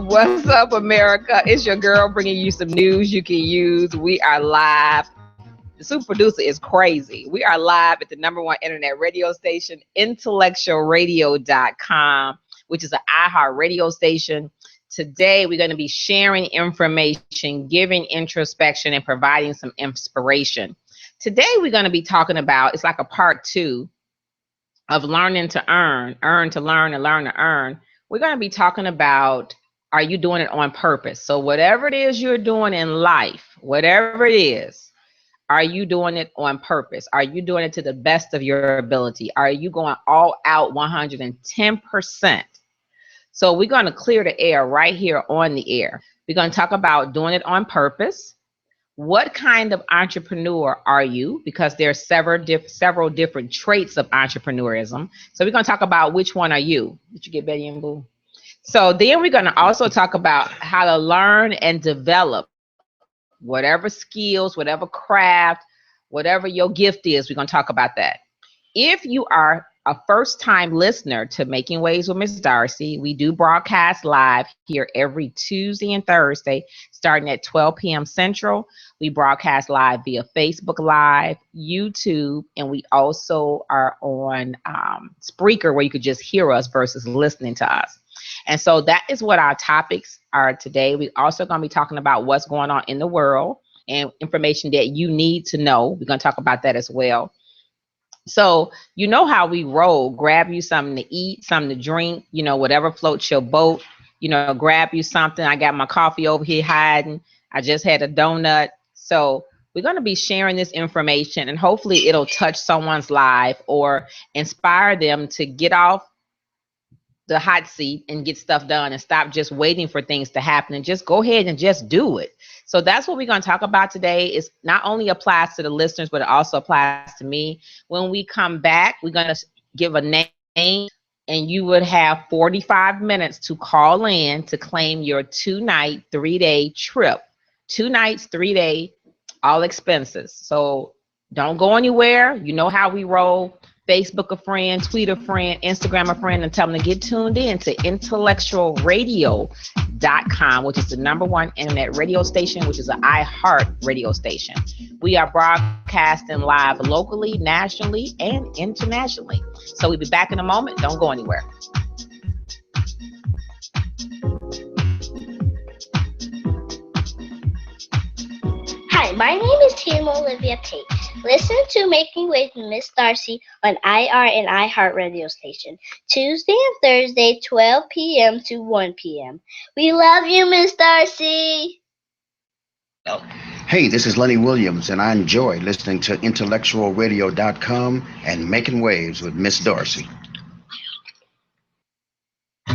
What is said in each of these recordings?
What's up, America? It's your girl bringing you some news you can use. We are live. The super producer is crazy. We are live at the #1 internet radio station, IntellectualRadio.com, which is an iHeart radio station. Today, we're going to be sharing information, giving introspection, and providing some inspiration. Today, we're going to be talking about, it's like a part 2 of learning to earn to learn, and learn to earn. We're going to be talking about, are you doing it on purpose? So whatever it is you're doing in life, whatever it is, are you doing it on purpose? Are you doing it to the best of your ability? Are you going all out 110%? So we're going to clear the air right here on the air. We're going to talk about doing it on purpose. What kind of entrepreneur are you? Because there are several different traits of entrepreneurism. So we're going to talk about which one are you. Did you get Betty and Boo? So then we're going to also talk about how to learn and develop whatever skills, whatever craft, whatever your gift is. We're going to talk about that. If you are a first-time listener to Making Waves with Miss Darci, we do broadcast live here every Tuesday and Thursday, starting at 12 p.m. Central. We broadcast live via Facebook Live, YouTube, and we also are on Spreaker, where you could just hear us versus listening to us. And so that is what our topics are today. We're also going to be talking about what's going on in the world and information that you need to know. We're going to talk about that as well. So you know how we roll. Grab you something to eat, something to drink, whatever floats your boat. Grab you something. I got my coffee over here hiding. I just had a donut. So we're going to be sharing this information, and hopefully it'll touch someone's life or inspire them to get off the hot seat and get stuff done and stop just waiting for things to happen and just go ahead and just do it. So that's what we're going to talk about today. It not only applies to the listeners, but it also applies to me. When we come back, we're going to give a name, and you would have 45 minutes to call in to claim your 2-night, 3-day trip. 2 nights, 3-day, all expenses. So don't go anywhere. You know how we roll. Facebook a friend, tweet a friend, Instagram a friend, and tell them to get tuned in to IntellectualRadio.com, which is the #1 internet radio station, which is an iHeart radio station. We are broadcasting live locally, nationally, and internationally. So we'll be back in a moment. Don't go anywhere. Hi, my name is Team Olivia Tate. Listen to Making Waves with Miss Darci on IR and iHeart radio station, Tuesday and Thursday, 12 p.m. to 1 p.m. We love you, Miss Darci. Hey, this is Lenny Williams, and I enjoy listening to IntellectualRadio.com and Making Waves with Miss Darci.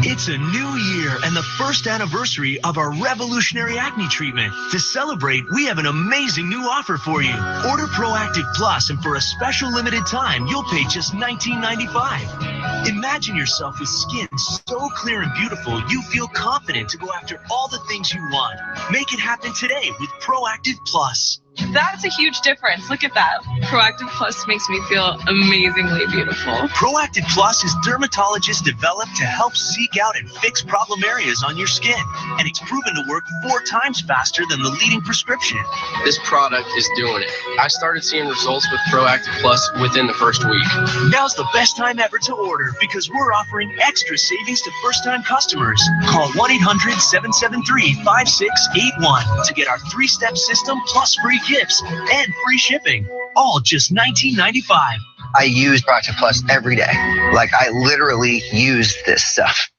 It's a new year and the first anniversary of our revolutionary acne treatment. To celebrate, we have an amazing new offer for you. Order Proactive Plus, and for a special limited time, you'll pay just $19.95. Imagine yourself with skin so clear and beautiful, you feel confident to go after all the things you want. Make it happen today with Proactive Plus. That's a huge difference. Look at that. Proactive Plus makes me feel amazingly beautiful. Proactive Plus is dermatologist developed to help seek out and fix problem areas on your skin. And it's proven to work 4 times faster than the leading prescription. This product is doing it. I started seeing results with Proactive Plus within the first week. Now's the best time ever to order because we're offering extra savings to first-time customers. Call 1-800-773-5681 to get our 3-step system plus free gifts and free shipping, all just $19.95. I use Proactive Plus every day. Like, I literally use this stuff.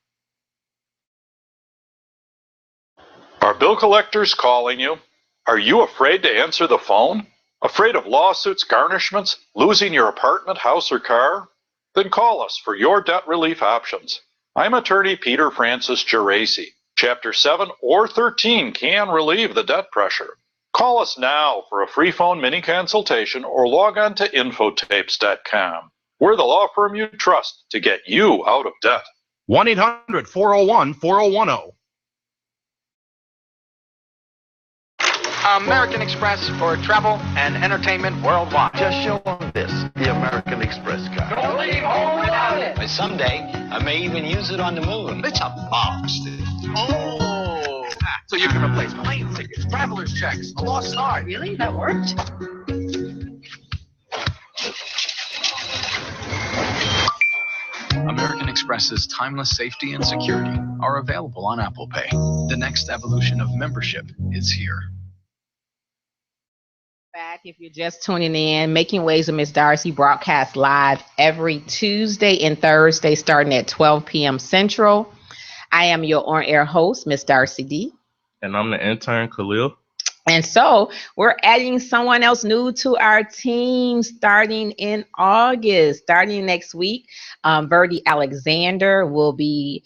Are bill collectors calling you? Are you afraid to answer the phone? Afraid of lawsuits, garnishments, losing your apartment, house, or car? Then call us for your debt relief options. I'm attorney Peter Francis Geraci. Chapter 7 or 13 can relieve the debt pressure. Call us now for a free phone mini consultation or log on to infotapes.com. We're the law firm you trust to get you out of debt. 1-800-401-4010. American Express for travel and entertainment worldwide. Just show them this, the American Express card. Don't leave home without it. But someday, I may even use it on the moon. It's a box. Oh! So you can replace plane tickets, traveler's checks, a lost start. Really? That worked? American Express's timeless safety and security are available on Apple Pay. The next evolution of membership is here. Back if you're just tuning in, Making Waves with Miss Darci broadcasts live every Tuesday and Thursday starting at 12 p.m. Central. I am your on-air host, Miss Darci D. And I'm the intern, Khalil. And so we're adding someone else new to our team starting in August. Starting next week, Verdi Alexander will be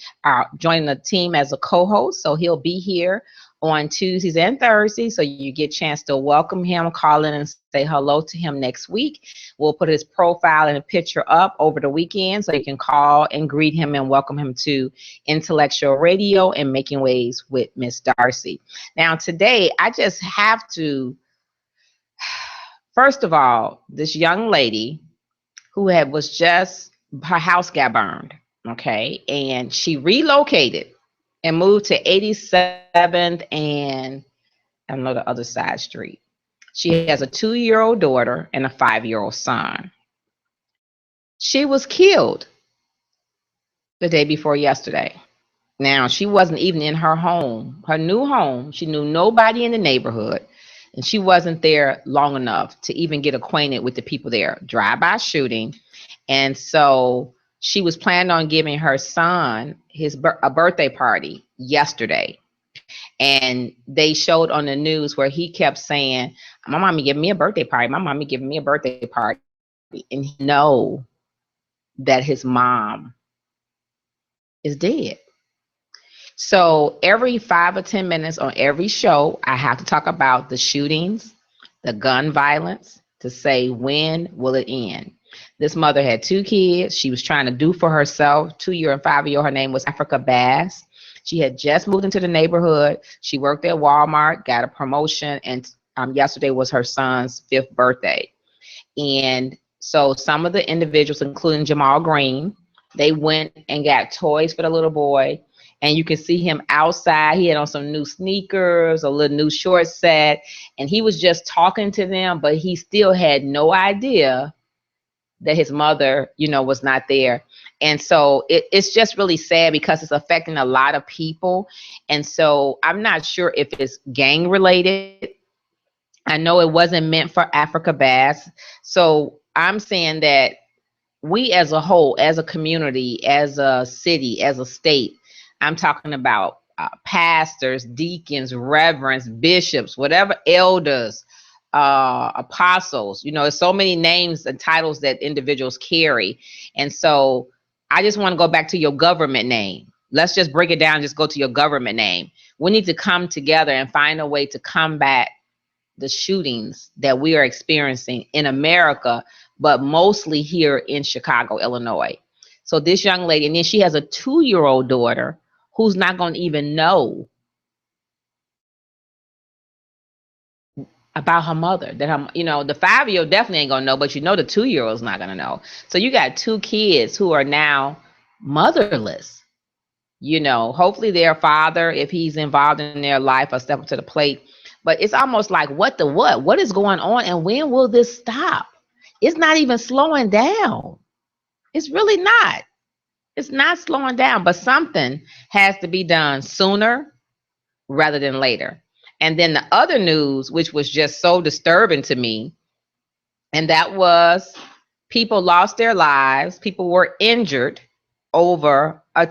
joining the team as a co-host. So he'll be here on Tuesdays and Thursdays. So you get a chance to welcome him, call in and say hello to him next week. We'll put his profile and a picture up over the weekend so you can call and greet him and welcome him to Intellectual Radio and Making Waves with Miss Darci. Now today, I just have to, first of all, this young lady who her house got burned, okay? And she relocated and moved to 87th and I don't know the other side street. She has a 2-year-old daughter and a 5-year-old son. She was killed the day before yesterday. Now, she wasn't even in her home, her new home. She knew nobody in the neighborhood, and she wasn't there long enough to even get acquainted with the people there. Drive-by shooting. And so she was planning on giving her son a birthday party yesterday. And they showed on the news where he kept saying, my mommy giving me a birthday party. My mommy giving me a birthday party. And he know that his mom is dead. So every 5 or 10 minutes on every show, I have to talk about the shootings, the gun violence, to say, when will it end? This mother had 2 kids. She was trying to do for herself, 2-year and 5-year. Her name was Africa Bass. She had just moved into the neighborhood. She worked at Walmart, got a promotion, and yesterday was her son's 5th birthday. And so some of the individuals, including Jamal Green, they went and got toys for the little boy. And you can see him outside. He had on some new sneakers, a little new short set, and he was just talking to them, but he still had no idea that his mother, was not there. And so it's just really sad because it's affecting a lot of people. And so I'm not sure if it's gang related. I know it wasn't meant for Africa Bass. So I'm saying that we as a whole, as a community, as a city, as a state, I'm talking about pastors, deacons, reverends, bishops, whatever, elders, apostles, there's so many names and titles that individuals carry. And so I just want to go back to your government name. Let's just break it down. Just go to your government name. We need to come together and find a way to combat the shootings that we are experiencing in America, but mostly here in Chicago, Illinois. So this young lady, and then she has a 2-year-old daughter who's not going to even know about her mother. That her, the 5-year-old definitely ain't gonna know, but the 2-year-old's not gonna know. So you got 2 kids who are now motherless. Hopefully their father, if he's involved in their life, will step up to the plate. But it's almost like what is going on, and when will this stop? It's not even slowing down. It's really not. It's not slowing down, but something has to be done sooner rather than later. And then the other news, which was just so disturbing to me, and that was people lost their lives. People were injured over a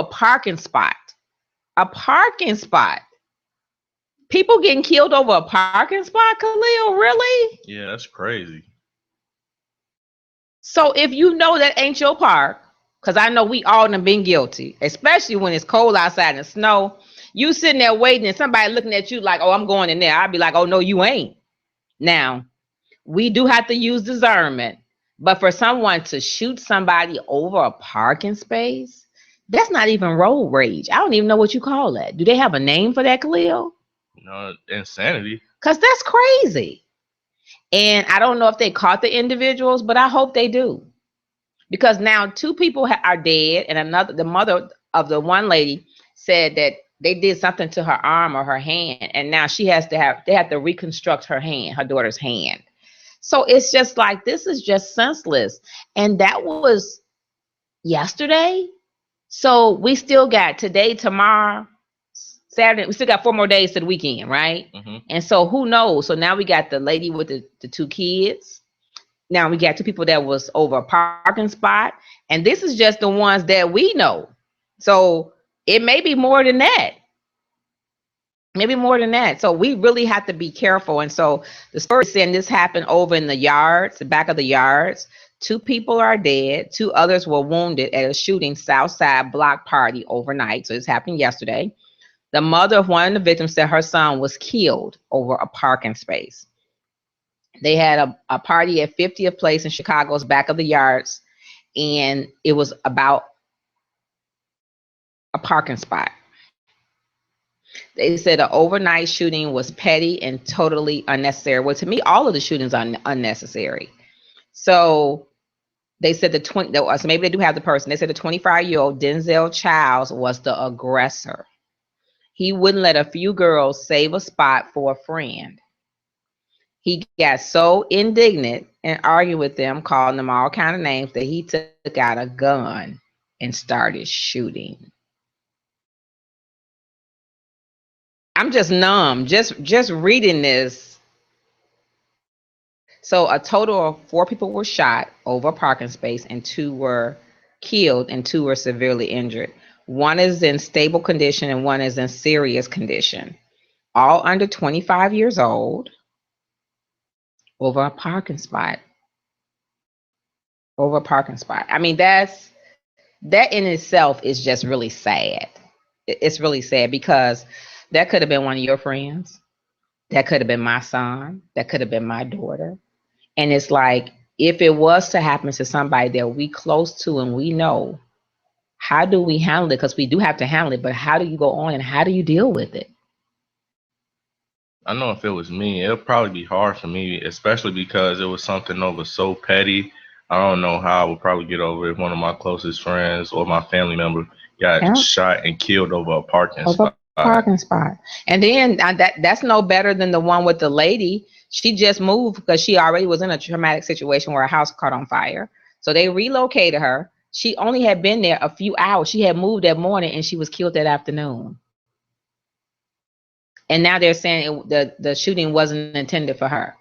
parking spot. A parking spot. People getting killed over a parking spot, Khalil? Really? Yeah, that's crazy. So if that ain't your park, because I know we all done been guilty, especially when it's cold outside and snow. You sitting there waiting and somebody looking at you like, oh, I'm going in there. I'd be like, oh, no, you ain't. Now, we do have to use discernment, but for someone to shoot somebody over a parking space, that's not even road rage. I don't even know what you call that. Do they have a name for that, Khalil? Insanity. Because that's crazy. And I don't know if they caught the individuals, but I hope they do. Because now 2 people are dead, and the mother of the one lady said that they did something to her arm or her hand, and now they have to reconstruct her hand, her daughter's hand. So it's just like, this is just senseless. And that was yesterday. So we still got today, tomorrow, Saturday. We still got 4 more days to the weekend, right? Mm-hmm. And so who knows? So now we got the lady with the 2 kids. Now we got 2 people that was over a parking spot. And this is just the ones that we know. So it may be more than that. Maybe more than that. So we really have to be careful. And so the story is saying this happened over in the yards, the back of the yards. 2 people are dead. 2 others were wounded at a shooting Southside block party overnight. So this happened yesterday. The mother of one of the victims said her son was killed over a parking space. They had a party at 50th Place in Chicago's back of the yards, and it was about a parking spot. They said an overnight shooting was petty and totally unnecessary. Well, to me, all of the shootings are unnecessary. So they said so maybe they do have the person. They said the 25-year-old Denzel Childs was the aggressor. He wouldn't let a few girls save a spot for a friend. He got so indignant and argued with them, calling them all kind of names, that he took out a gun and started shooting. I'm just numb, just reading this. So a total of 4 people were shot over a parking space, and 2 were killed and 2 were severely injured. 1 is in stable condition and 1 is in serious condition. All under 25 years old. Over a parking spot. I mean, that in itself is just really sad. It's really sad, because that could have been one of your friends. That could have been my son. That could have been my daughter. And it's like, if it was to happen to somebody that we close to and we know, how do we handle it? Because we do have to handle it, but how do you go on and how do you deal with it? I know if it was me, it would probably be hard for me, especially because it was something over so petty. I don't know how I would probably get over it if one of my closest friends or my family member got shot and killed over a parking spot. And then that's no better than the one with the lady. She just moved because she already was in a traumatic situation where her house caught on fire. So they relocated her. She only had been there a few hours. She had moved that morning and she was killed that afternoon. And now they're saying the shooting wasn't intended for her.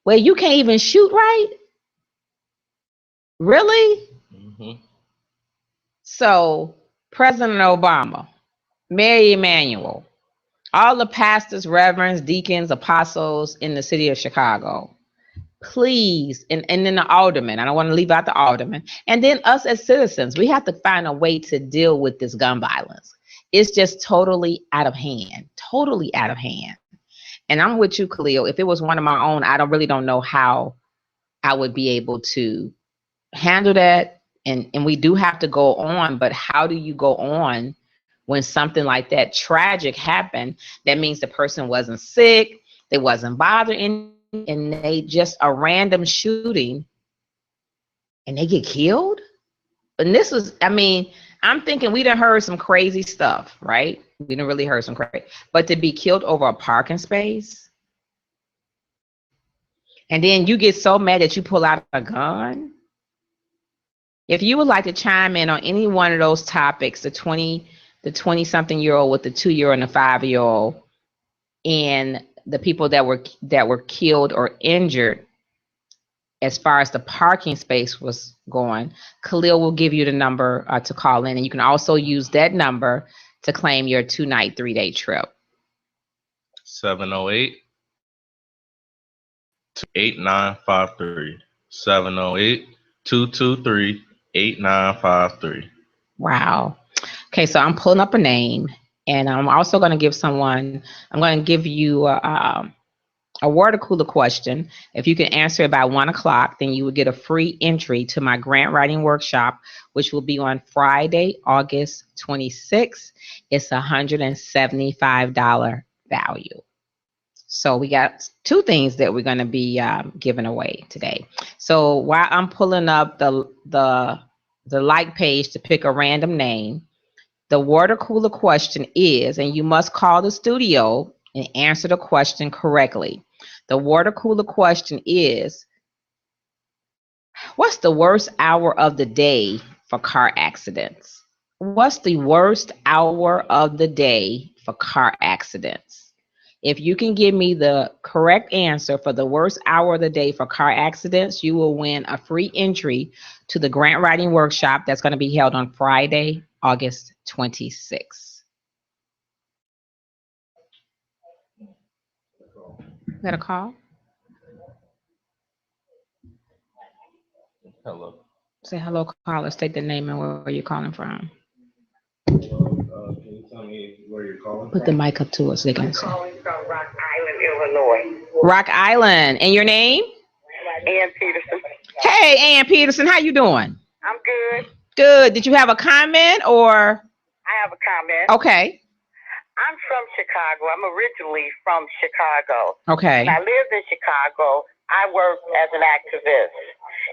Well, you can't even shoot right? Really? Mm-hmm. So President Obama, Mary Emanuel, all the pastors, reverends, deacons, apostles in the city of Chicago, please, and then the aldermen, I don't want to leave out the aldermen, and then us as citizens, we have to find a way to deal with this gun violence. It's just totally out of hand. And I'm with you, Khalil. If it was one of my own, I really don't know how I would be able to handle that. And we do have to go on, but how do you go on when something like that tragic happened? That means the person wasn't sick, they wasn't bothered, and they just a random shooting and they get killed. And this was, I mean, I'm thinking we done heard some crazy stuff, right? We done really heard some crazy, but to be killed over a parking space, and then you get so mad that you pull out a gun. If you would like to chime in on any one of those topics, the 20-something-year-old with the 2-year-old and the 5-year-old, and the people that were killed or injured, as far as the parking space was going, Khalil will give you the number to call in, and you can also use that number to claim your 2-night, 3-day trip. 708-8953. 708-223-8953. Wow. Okay, so I'm pulling up a name, and I'm also going to give you a water cooler question. If you can answer it by 1 o'clock, then you will get a free entry to my grant writing workshop, which will be on Friday, August 26th. It's $175 value. So we got two things that we're going to be giving away today. So while I'm pulling up the like page to pick a random name, the water cooler question is, and you must call the studio and answer the question correctly. The water cooler question is, what's the worst hour of the day for car accidents? What's the worst hour of the day for car accidents? If you can give me the correct answer for the worst hour of the day for car accidents, you will win a free entry to the grant writing workshop that's going to be held on Friday, August 26th. Got a call? Hello. Say hello, caller. State the name and where you're calling from. Can you tell me where you're calling Put from? the mic up to us. They can I'm calling from Rock Island, Illinois. Rock Island. And your name? Ann Peterson. Hey, Ann Peterson. How you doing? I'm good. Good. Did you have a comment or? I have a comment. Okay. I'm from Chicago. I'm originally from Chicago. Okay. When I lived in Chicago, I worked as an activist.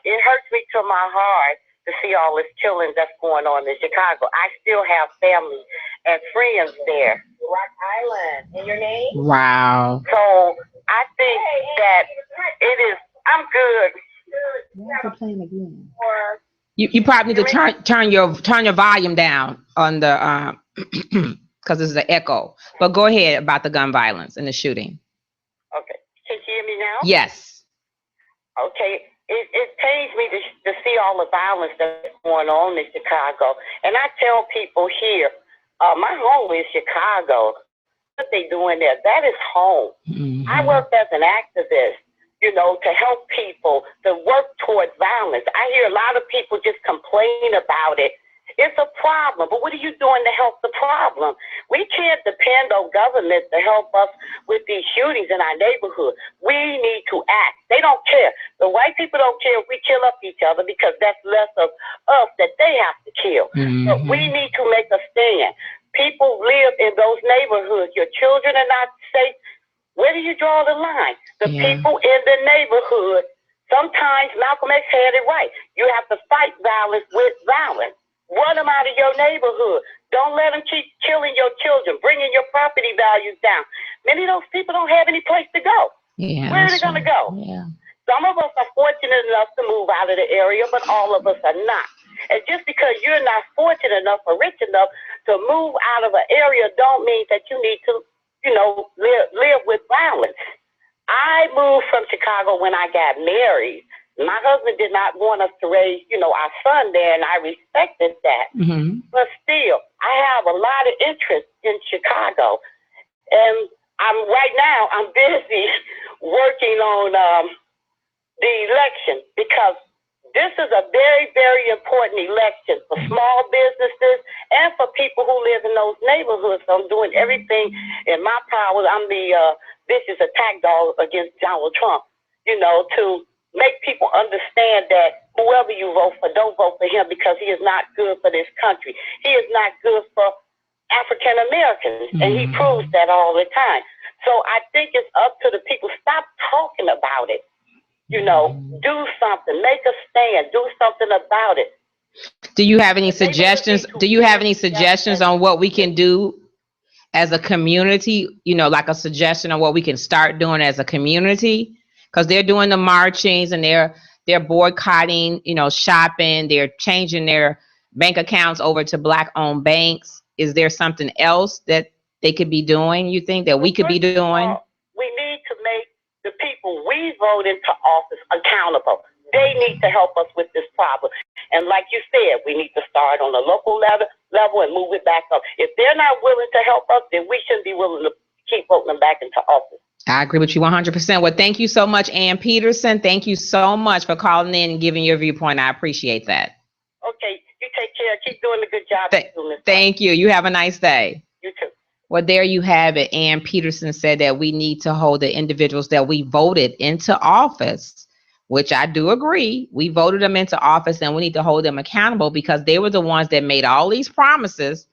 It hurts me to my heart to see all this killing that's going on in Chicago. I still have family and friends there. Rock Island. And your name? Wow. So I think that it is, I'm good. You probably need to turn your volume down on the because this is an echo. But go ahead about the gun violence and the shooting. Okay. Can you hear me now? Yes. Okay. It pains me to see all the violence that's going on in Chicago. And I tell people here, my home is Chicago. What they doing there, that is home. Mm-hmm. I worked as an activist, to help people to work towards violence. I hear a lot of people just complain about it. It's a problem, but what are you doing to help the problem? We can't depend on government to help us with these shootings in our neighborhood. We need to act. They don't care. The white people don't care if we kill up each other because that's less of us that they have to kill. Mm-hmm. But we need to make a stand. People live in those neighborhoods. Your children are not safe. Where do you draw the line? The people in the neighborhood, sometimes Malcolm X had it right. You have to fight violence with violence. Run them out of your neighborhood. Don't let them keep killing your children, bringing your property values down. Many of those people don't have any place to go. Yeah, where are they going to go? Yeah. Some of us are fortunate enough to move out of the area, but all of us are not. And just because you're not fortunate enough or rich enough to move out of an area don't mean that you need to, live with violence. I moved from Chicago when I got married. My husband did not want us to raise, our son there, and I respected that. Mm-hmm. But still, I have a lot of interest in Chicago. And right now, I'm busy working on the election because this is a very, very important election for small businesses and for people who live in those neighborhoods. So I'm doing everything in my power. I'm the vicious attack dog against Donald Trump, to make people understand that whoever you vote for, don't vote for him because he is not good for this country. He is not good for African Americans, and he proves that all the time. So I think it's up to the people. Stop talking about it. Do something. Make a stand. Do something about it. Do you have any suggestions? Do you have any suggestions on what we can do as a community? Like a suggestion on what we can start doing as a community? Because they're doing the marchings and they're boycotting, shopping. They're changing their bank accounts over to Black-owned banks. Is there something else that they could be doing, you think, that we could be doing? We need to make the people we vote into office accountable. They need to help us with this problem. And like you said, we need to start on the local level and move it back up. If they're not willing to help us, then we shouldn't be willing to keep voting them back into office. I agree with you 100%. Well, thank you so much, Ann Peterson. Thank you so much for calling in and giving your viewpoint. I appreciate that. Okay, you take care. Keep doing the good job. Thank you. You have a nice day. You too. Well, there you have it. Ann Peterson said that we need to hold the individuals that we voted into office, which I do agree. We voted them into office and we need to hold them accountable because they were the ones that made all these promises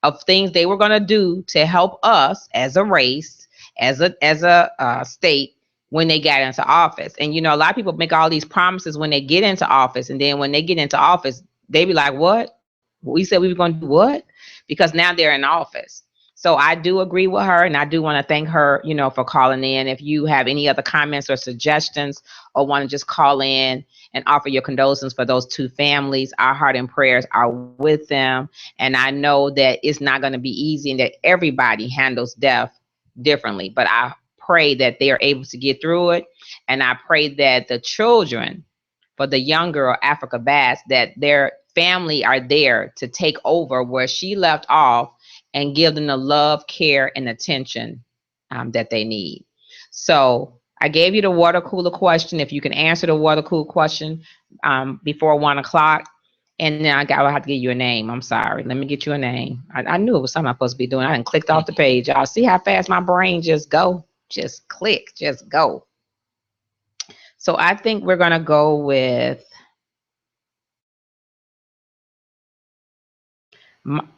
of things they were going to do to help us as a race, as a state when they got into office. And a lot of people make all these promises when they get into office, and then when they get into office, they be like, "What? We said we were going to do what?" Because now they're in office. So I do agree with her, and I do want to thank her, for calling in. If you have any other comments or suggestions, or want to just call in and offer your condolences for those two families, our heart and prayers are with them. And I know that it's not going to be easy, and that everybody handles death differently. But I pray that they are able to get through it, and I pray that the children, for the young girl Africa Bass, that their family are there to take over where she left off and give them the love, care, and attention that they need. So I gave you the water cooler question. If you can answer the water cooler question before 1 o'clock, and then I have to give you a name. I'm sorry. Let me get you a name. I knew it was something I'm supposed to be doing. I didn't clicked off the page. Y'all see how fast my brain just go? Just click, just go. So I think we're going to go with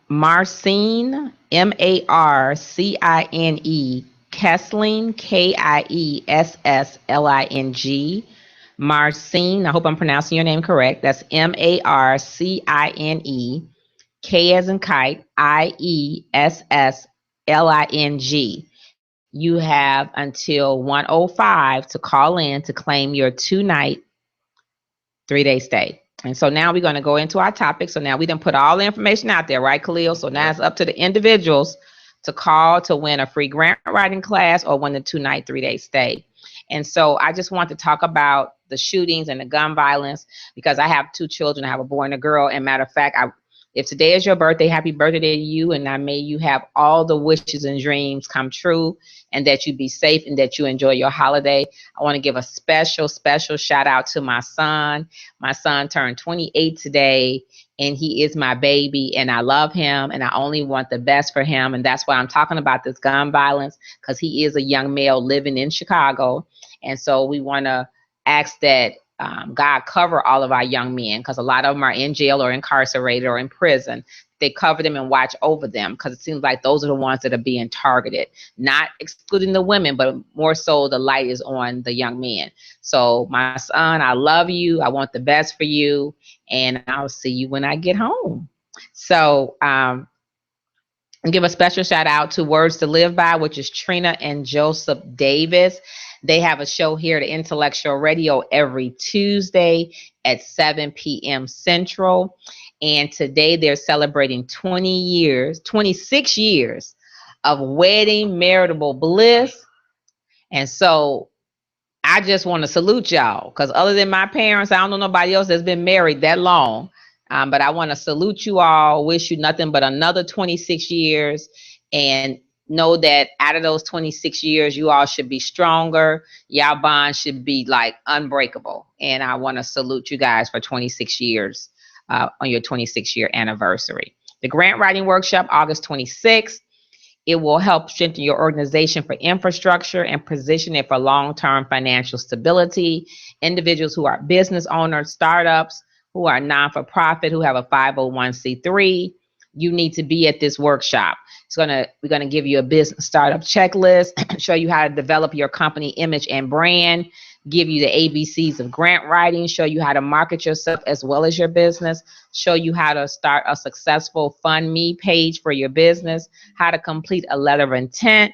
Marcine, Marcine, Kessling, Kissling. Marcine, I hope I'm pronouncing your name correct. That's Marcine, K as in kite, Iessling. You have until 1:05 to call in to claim your 2-night, 3-day stay. And so now we're going to go into our topic. So now we done put all the information out there, right, Khalil? So now it's up to the individuals to call to win a free grant writing class or win the 2-night, 3-day stay. And so I just want to talk about the shootings and the gun violence, because I have 2 children. I have a boy and a girl. And matter of fact, if today is your birthday, happy birthday to you. And may you have all the wishes and dreams come true, and that you be safe and that you enjoy your holiday. I want to give a special, special shout out to my son. My son turned 28 today, and he is my baby, and I love him, and I only want the best for him. And that's why I'm talking about this gun violence, because he is a young male living in Chicago. And so we want to ask that God cover all of our young men, because a lot of them are in jail or incarcerated or in prison. They cover them and watch over them, because it seems like those are the ones that are being targeted, not excluding the women, but more so the light is on the young men. So my son, I love you. I want the best for you, and I'll see you when I get home. So and give a special shout out to Words to Live By, which is Trina and Joseph Davis. They have a show here at Intellectual Radio every Tuesday at 7 p.m. Central. And today they're celebrating 26 years of wedding marital bliss. And so I just want to salute y'all, because other than my parents, I don't know nobody else that's been married that long. But I want to salute you all, wish you nothing but another 26 years, and know that out of those 26 years, you all should be stronger. Y'all bond should be like unbreakable. And I want to salute you guys for 26 years on your 26-year anniversary. The grant writing workshop, August 26th. It will help strengthen your organization for infrastructure and position it for long-term financial stability. Individuals who are business owners, startups, who are non-for-profit, who have a 501c3, you need to be at this workshop. We're gonna give you a business startup checklist, show you how to develop your company image and brand, give you the ABCs of grant writing, show you how to market yourself as well as your business, show you how to start a successful Fund Me page for your business, how to complete a letter of intent.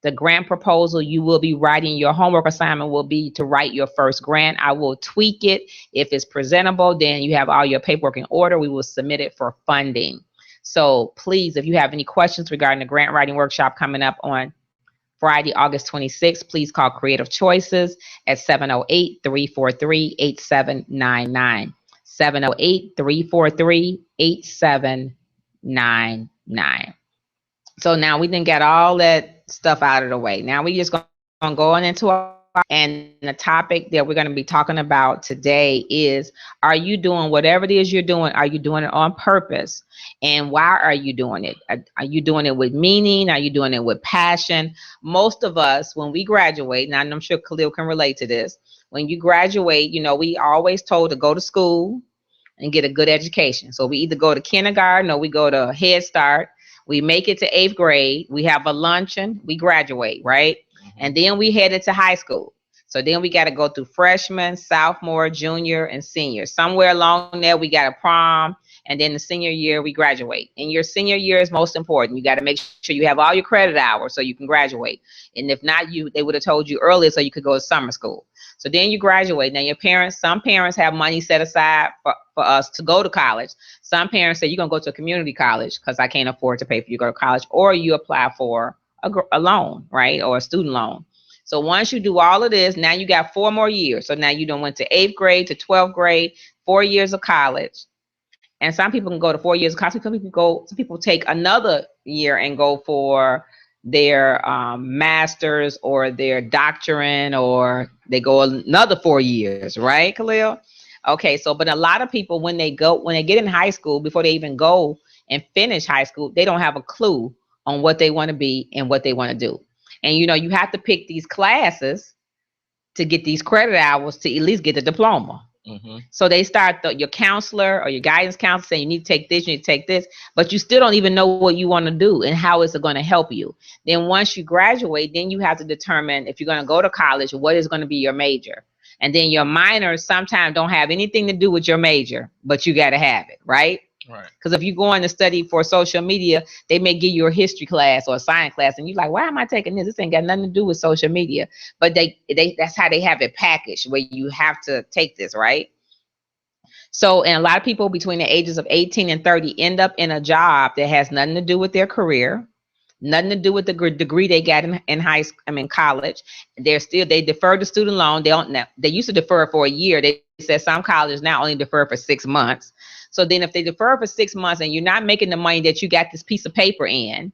The grant proposal you will be writing, your homework assignment will be to write your first grant. I will tweak it. If it's presentable, then you have all your paperwork in order. We will submit it for funding. So please, if you have any questions regarding the grant writing workshop coming up on Friday, August 26th, please call Creative Choices at 708-343-8799. 708-343-8799. So now we didn't get all that stuff out of the way. Now we just going to go on into our, and the topic that we're going to be talking about today is, are you doing whatever it is you're doing? Are you doing it on purpose? And why are you doing it? Are you doing it with meaning? Are you doing it with passion? Most of us, when we graduate, and I'm sure Khalil can relate to this, when you graduate, we always told to go to school and get a good education. So we either go to kindergarten or we go to Head Start. We make it to 8th grade. We have a luncheon. We graduate, right? And then we headed to high school. So then we got to go through freshman, sophomore, junior, and senior. Somewhere along there, we got a prom. And then the senior year, we graduate. And your senior year is most important. You got to make sure you have all your credit hours so you can graduate. And if not, they would have told you earlier so you could go to summer school. So then you graduate. Now, some parents have money set aside for us to go to college. Some parents say you're going to go to a community college because I can't afford to pay for you to go to college. Or you apply for a loan, right, or a student loan. So once you do all of this, now you got 4 more years. So now you done went to 8th grade to 12th grade, 4 years of college. And some people can go to 4 years of college. Some people take another year and go for their master's or their doctorate, or they go another 4 years, right, Khalil? Okay, so but a lot of people when they get in high school, before they even go and finish high school, they don't have a clue on what they want to be and what they want to do. And you have to pick these classes to get these credit hours to at least get the diploma. Mm-hmm. So they start your counselor or your guidance counselor saying you need to take this, you need to take this, but you still don't even know what you want to do and how is it going to help you. Then once you graduate, then you have to determine if you're going to go to college, what is going to be your major. And then your minors sometimes don't have anything to do with your major, but you got to have it, right? Right. Because if you're going to study for social media, they may give you a history class or a science class, and you're like, why am I taking this? This ain't got nothing to do with social media. But that's how they have it packaged, where you have to take this, right? So, and a lot of people between the ages of 18 and 30 end up in a job that has nothing to do with their career, nothing to do with the degree they got in college. They defer the student loan. They used to defer for a year. They said some colleges now only defer for 6 months. So then if they defer for 6 months and you're not making the money that you got this piece of paper in,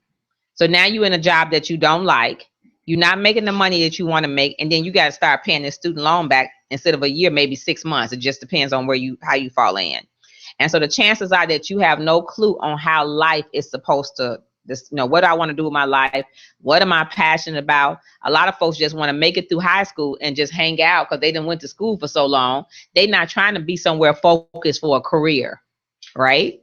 so now you're in a job that you don't like, you're not making the money that you want to make, and then you got to start paying this student loan back instead of a year, maybe 6 months. It just depends on how you fall in. And so the chances are that you have no clue on how life is supposed to, what do I want to do with my life? What am I passionate about? A lot of folks just want to make it through high school and just hang out because they done went to school for so long. They're not trying to be somewhere focused for a career, right?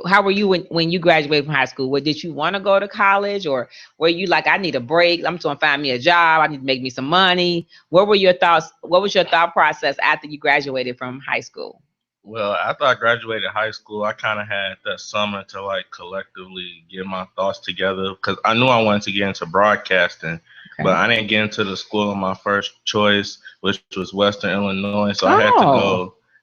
How were you when you graduated from high school? Did you want to go to college, or were you like, I need a break, I'm trying to find me a job, I need to make me some money? What were your thoughts? What was your thought process after you graduated from high school? Well, after I graduated high school, I kind of had that summer to like collectively get my thoughts together, because I knew I wanted to get into broadcasting, but I didn't get into the school of my first choice, which was Western Illinois. So I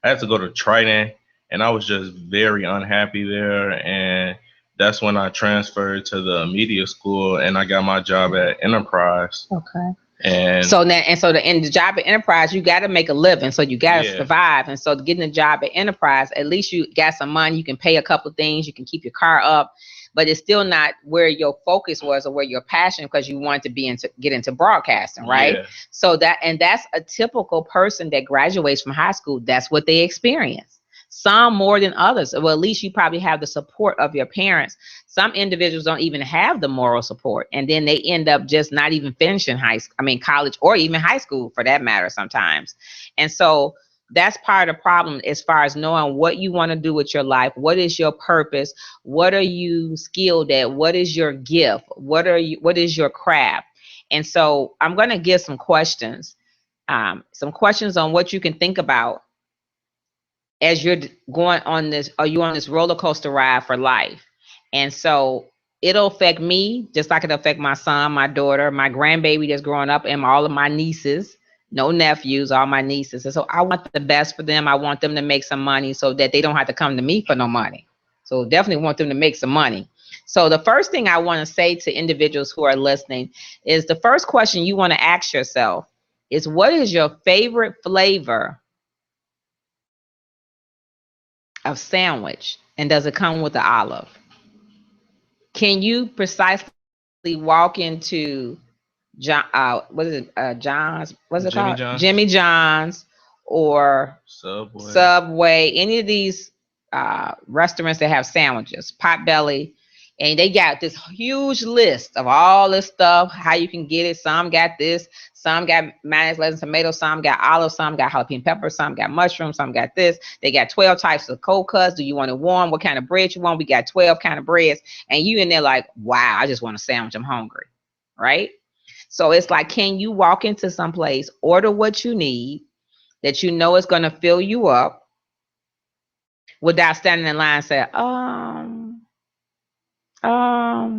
had to go to Triton. And I was just very unhappy there. And that's when I transferred to the media school, and I got my job at Enterprise. Okay. And the job at Enterprise, you got to make a living. So you got to survive. And so getting a job at Enterprise, at least you got some money. You can pay a couple of things. You can keep your car up. But it's still not where your focus was or where your passion, because you want to get into broadcasting, right? Yeah. So that's a typical person that graduates from high school. That's what they experience. Some more than others. Well, at least you probably have the support of your parents. Some individuals don't even have the moral support, and then they end up just not even finishing college, or even high school for that matter sometimes. And so that's part of the problem as far as knowing what you want to do with your life. What is your purpose? What are you skilled at? What is your gift? What is your craft? And so I'm going to give some questions on what you can think about as you're going on this, are you on this roller coaster ride for life? And so it'll affect me just like it'll affect my son, my daughter, my grandbaby that's growing up, and all of my nieces, no nephews, all my nieces. And so I want the best for them. I want them to make some money so that they don't have to come to me for no money. So definitely want them to make some money. So the first thing I want to say to individuals who are listening is the first question you want to ask yourself is, what is your favorite flavor of sandwich, and does it come with the olive? Can you precisely walk into John's? What's it called? Jimmy John's or Subway, any of these restaurants that have sandwiches, Potbelly, and they got this huge list of all this stuff, how you can get it. Some got this, some got mayonnaise, lettuce, tomato, some got olives, some got jalapeno peppers, some got mushrooms, some got this. They got 12 types of cold cuts. Do you want it warm? What kind of bread you want? We got 12 kind of breads. And you in there like, wow, I just want a sandwich. I'm hungry, right? So it's like, can you walk into some place, order what you need that you know is going to fill you up without standing in line and say,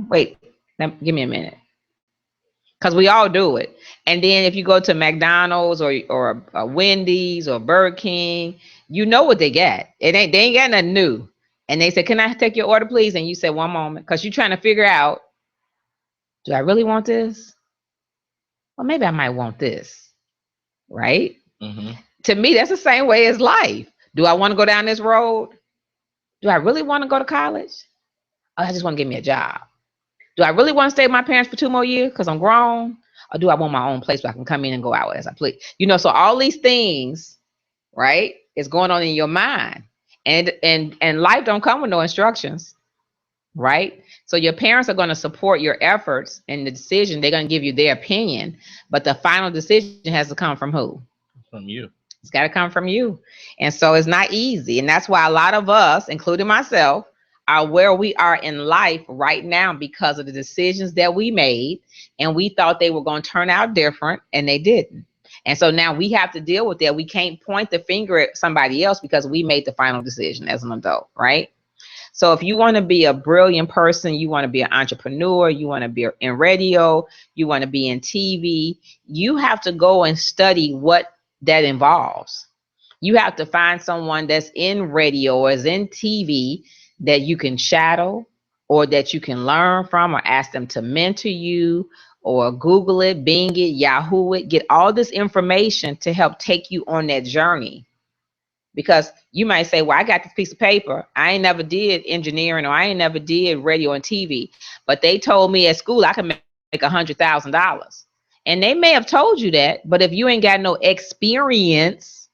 wait, give me a minute. Because we all do it. And then if you go to McDonald's or Wendy's or Burger King, you know what they got. They ain't got nothing new. And they say, can I take your order, please? And you say, one moment. Because you're trying to figure out, do I really want this? Well, maybe I might want this. Right? Mm-hmm. To me, that's the same way as life. Do I want to go down this road? Do I really want to go to college? Oh, I just want to get me a job. Do I really want to stay with my parents for 2 more years because I'm grown? Or do I want my own place where I can come in and go out as I please? You know, so all these things, right, is going on in your mind. And life don't come with no instructions, right? So your parents are going to support your efforts and the decision. They're going to give you their opinion. But the final decision has to come from who? From you. It's got to come from you. And so it's not easy. And that's why a lot of us, including myself, are where we are in life right now because of the decisions that we made. And we thought they were going to turn out different, and they didn't. And so now we have to deal with that. We can't point the finger at somebody else because we made the final decision as an adult, right? So if you want to be a brilliant person, you want to be an entrepreneur, you want to be in radio, you want to be in TV, you have to go and study what that involves. You have to find someone that's in radio or is in TV that you can shadow or that you can learn from, or ask them to mentor you, or Google it, Bing it, Yahoo it, get all this information to help take you on that journey. Because you might say, well, I got this piece of paper. I ain't never did engineering, or I ain't never did radio and TV, but they told me at school I could make $100,000. And they may have told you that, but if you ain't got no experience,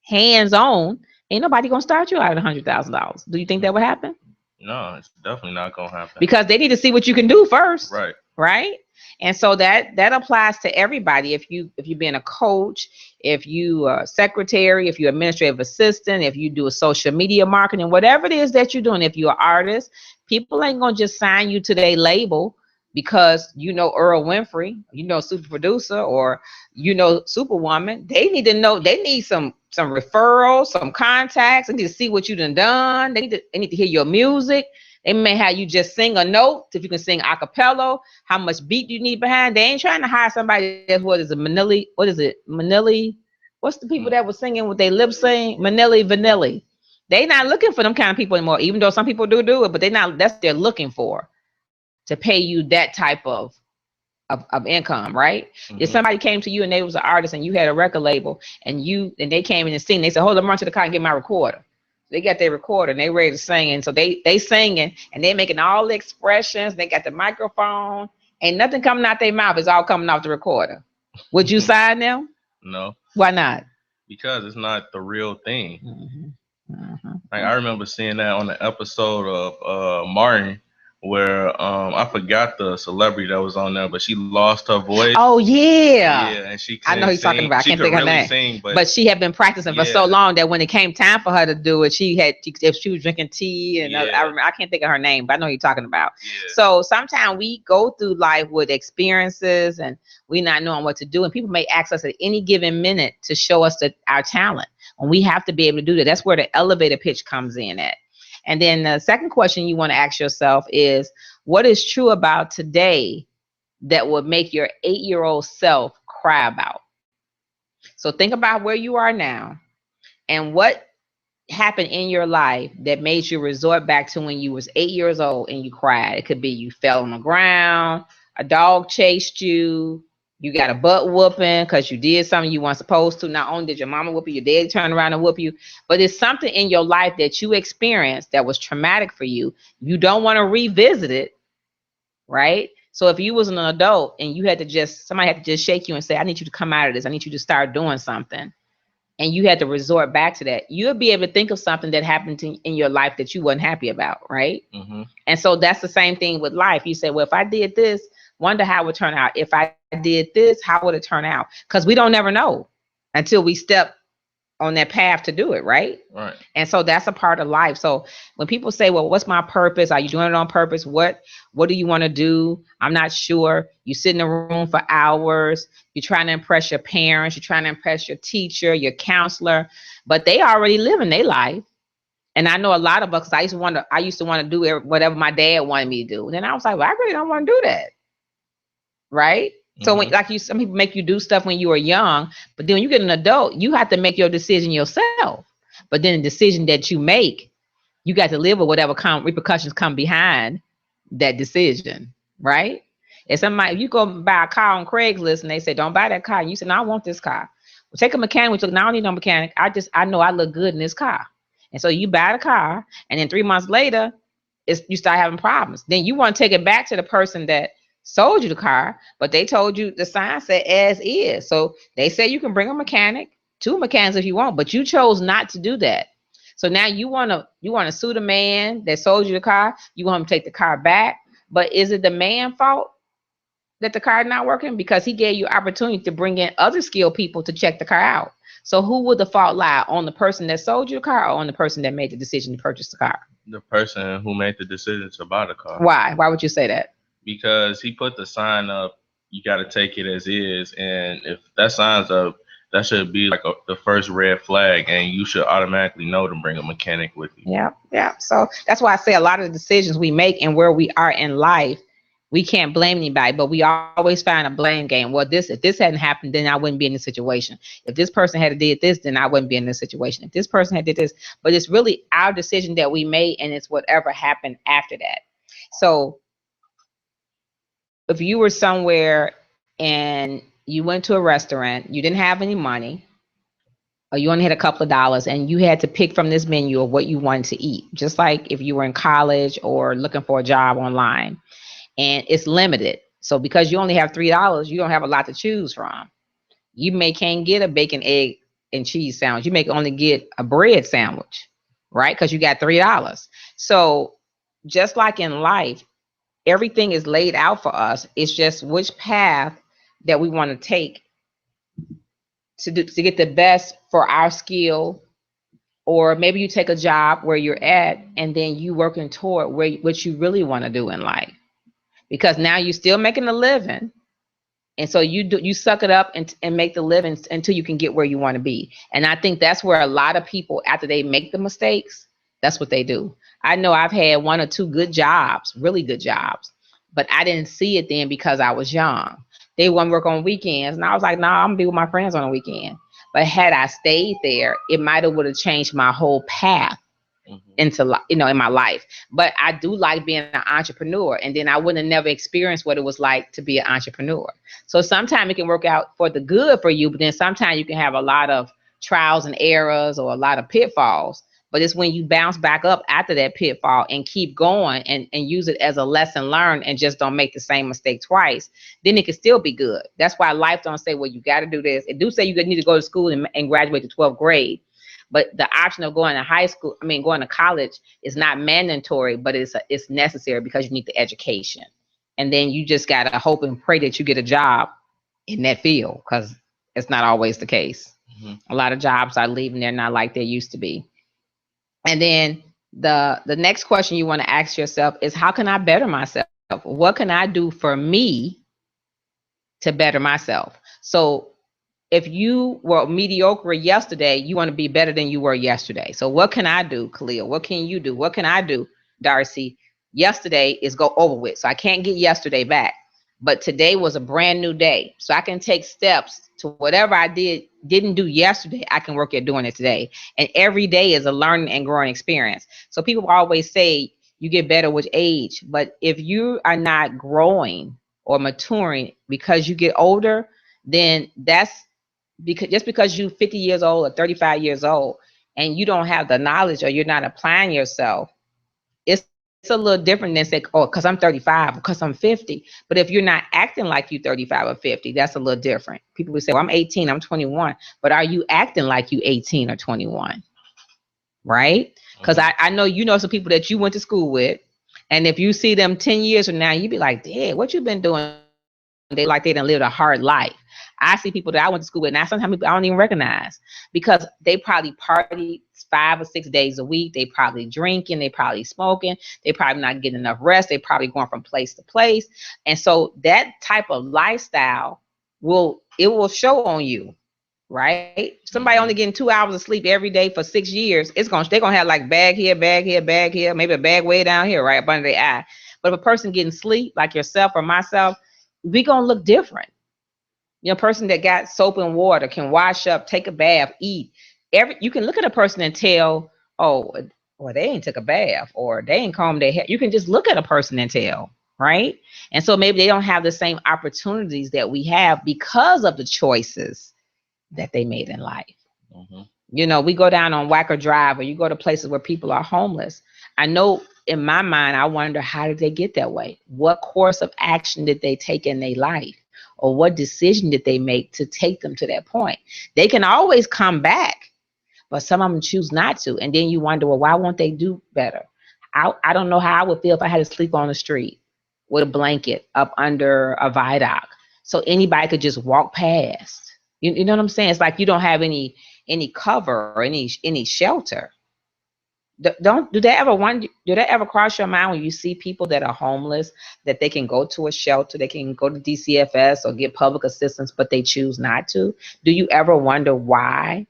hands-on, ain't nobody gonna start you out at $100,000. Do you think that would happen? No, it's definitely not gonna happen. Because they need to see what you can do first. Right. Right. And so that applies to everybody. If you've been a coach, if you are a secretary, if you're administrative assistant, if you do a social media marketing, whatever it is that you're doing, if you're an artist, people ain't gonna just sign you to their label because you know Earl Winfrey, you know super producer, or you know Superwoman. They need to know, they need some referrals, some contacts. They need to see what you done. They need to hear your music. They may have you just sing a note, if you can sing a cappella, how much beat you need behind. They ain't trying to hire somebody that's, Manili? What's the people that was singing with their lip sync? Manili Vanilli. They not looking for them kind of people anymore, even though some people do it, but that's what they're looking for, to pay you that type of income, right? Mm-hmm. If somebody came to you and they was an artist and you had a record label and they came in and sing, they said, hold on, run to the car and get my recorder. They got their recorder and they ready to sing. And so they singing and they making all the expressions. They got the microphone. Ain't nothing coming out their mouth. It's all coming off the recorder. Would you sign them? No. Why not? Because it's not the real thing. Mm-hmm. Mm-hmm. Like, I remember seeing that on the episode of Martin, where I forgot the celebrity that was on there, but she lost her voice. Oh yeah. Yeah, and she I know who you're talking about. I can't think of her name. But she had been practicing for so long that when it came time for her to do it, if she was drinking tea and I can't think of her name, but I know who you're talking about. Yeah. So sometimes we go through life with experiences and we not knowing what to do, and people may ask us at any given minute to show us our talent, and we have to be able to do that. That's where the elevator pitch comes in at. And then the second question you want to ask yourself is, what is true about today that would make your 8-year-old self cry about? So think about where you are now and what happened in your life that made you resort back to when you was 8 years old and you cried. It could be you fell on the ground, a dog chased you, you got a butt whooping because you did something you weren't supposed to. Not only did your mama whoop you, your dad turned around and whoop you, but it's something in your life that you experienced that was traumatic for you. You don't want to revisit it, right? So if you was an adult and somebody had to just shake you and say, I need you to come out of this. I need you to start doing something. And you had to resort back to that. You'll be able to think of something that happened in your life that you wasn't happy about, right? Mm-hmm. And so that's the same thing with life. You say, well, if I did this, wonder how it would turn out. If I did this, how would it turn out? Because we don't never know until we step on that path to do it, right? Right. And so that's a part of life. So when people say, well, what's my purpose? Are you doing it on purpose? What do you want to do? I'm not sure. You sit in a room for hours. You're trying to impress your parents. You're trying to impress your teacher, your counselor, but they already living their life. And I know a lot of us, 'cause I used to want to do whatever my dad wanted me to do. And then I was like, well, I really don't want to do that. Right? So when, like some people make you do stuff when you were young, but then when you get an adult, you have to make your decision yourself. But then the decision that you make, you got to live with whatever repercussions come behind that decision, right? If you go buy a car on Craigslist and they say, don't buy that car, and you say, no, I want this car. Well, take a mechanic. No, I don't need no mechanic. I know I look good in this car. And so you buy the car, and then 3 months later, you start having problems. Then you want to take it back to the person that sold you the car, but they told you the sign said as is. So they say you can bring a mechanic, 2 mechanics if you want, but you chose not to do that. So now you want to sue the man that sold you the car. You want him to take the car back, but is it the man's fault that the car is not working? Because he gave you opportunity to bring in other skilled people to check the car out. So who would the fault lie, on the person that sold you the car or on the person that made the decision to purchase the car? The person who made the decision to buy the car. Why? Why would you say that? Because he put the sign up, you got to take it as is. And if that sign's up, that should be like the first red flag, and you should automatically know to bring a mechanic with you. Yeah. So that's why I say a lot of the decisions we make and where we are in life, we can't blame anybody, but we always find a blame game. Well, if this hadn't happened, then I wouldn't be in this situation. If this person had did this, then I wouldn't be in this situation. If this person had did this, but it's really our decision that we made, and it's whatever happened after that. So if you were somewhere and you went to a restaurant, you didn't have any money, or you only had a couple of dollars, and you had to pick from this menu of what you wanted to eat, just like if you were in college or looking for a job online, and it's limited. So because you only have $3, you don't have a lot to choose from. You can't get a bacon, egg, and cheese sandwich. You may only get a bread sandwich, right? Because you got $3. So just like in life, everything is laid out for us. It's just which path that we want to take to get the best for our skill. Or maybe you take a job where you're at, and then you working toward what you really want to do in life. Because now you're still making a living. And so you suck it up and make the living until you can get where you want to be. And I think that's where a lot of people, after they make the mistakes, that's what they do. I know I've had 1 or 2 good jobs, really good jobs, but I didn't see it then because I was young. They want to work on weekends, and I was like, no, I'm gonna be with my friends on a weekend. But had I stayed there, it might have would have changed my whole path into, in my life. But I do like being an entrepreneur, and then I wouldn't have never experienced what it was like to be an entrepreneur. So sometimes it can work out for the good for you, but then sometimes you can have a lot of trials and errors or a lot of pitfalls. But it's when you bounce back up after that pitfall and keep going and use it as a lesson learned and just don't make the same mistake twice, then it can still be good. That's why life don't say, well, you got to do this. It do say you need to go to school and graduate to 12th grade. But the option of going to college is not mandatory, but it's necessary because you need the education. And then you just got to hope and pray that you get a job in that field, because it's not always the case. A lot of jobs are leaving, they're not like they used to be. And then the next question you want to ask yourself is, how can I better myself? What can I do for me to better myself? So if you were mediocre yesterday, you want to be better than you were yesterday. So what can I do, Khalil? What can you do? What can I do, Darci? Yesterday is go over with. So I can't get yesterday back. But today was a brand new day. So I can take steps to whatever I didn't do yesterday, I can work at doing it today. And every day is a learning and growing experience. So people always say you get better with age. But if you are not growing or maturing because you get older, then that's because you're 50 years old or 35 years old and you don't have the knowledge or you're not applying yourself, it's a little different than say, oh, because I'm 35, because I'm 50. But if you're not acting like you 35 or 50, that's a little different. People would say, well, I'm 18, I'm 21. But are you acting like you 18 or 21? Right? Because I know you know some people that you went to school with. And if you see them 10 years from now, you'd be like, Dad, what you been doing? They like they done lived a hard life. I see people that I went to school with now. Sometimes people I don't even recognize because they probably party 5 or 6 days a week. They probably drinking. They probably smoking. They probably not getting enough rest. They probably going from place to place. And so that type of lifestyle will show on you. Right? Somebody only getting 2 hours of sleep every day for 6 years. They're gonna have like bag here, maybe a bag way down here, right up under their eye. But if a person getting sleep, like yourself or myself, we gonna look different. A person that got soap and water can wash up, take a bath, eat. You can look at a person and tell, oh, well, they ain't took a bath or they ain't combed their hair. You can just look at a person and tell, right? And so maybe they don't have the same opportunities that we have because of the choices that they made in life. We go down on Wacker Drive or you go to places where people are homeless. I know in my mind, I wonder, how did they get that way? What course of action did they take in their life? Or what decision did they make to take them to that point? They can always come back, but some of them choose not to. And then you wonder, well, why won't they do better? I don't know how I would feel if I had to sleep on the street with a blanket up under a viaduct so anybody could just walk past. You know what I'm saying? It's like you don't have any cover or any shelter. Do they ever cross your mind when you see people that are homeless, that they can go to a shelter, they can go to DCFS or get public assistance, but they choose not to? Do you ever wonder why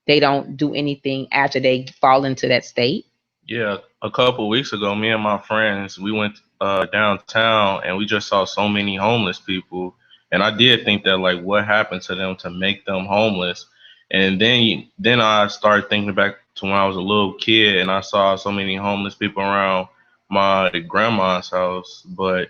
they don't do anything after they fall into that state? Yeah, a couple of weeks ago, me and my friends, we went downtown and we just saw so many homeless people. And I did think that, like, what happened to them to make them homeless? And then I started thinking back to when I was a little kid and I saw so many homeless people around my grandma's house. But,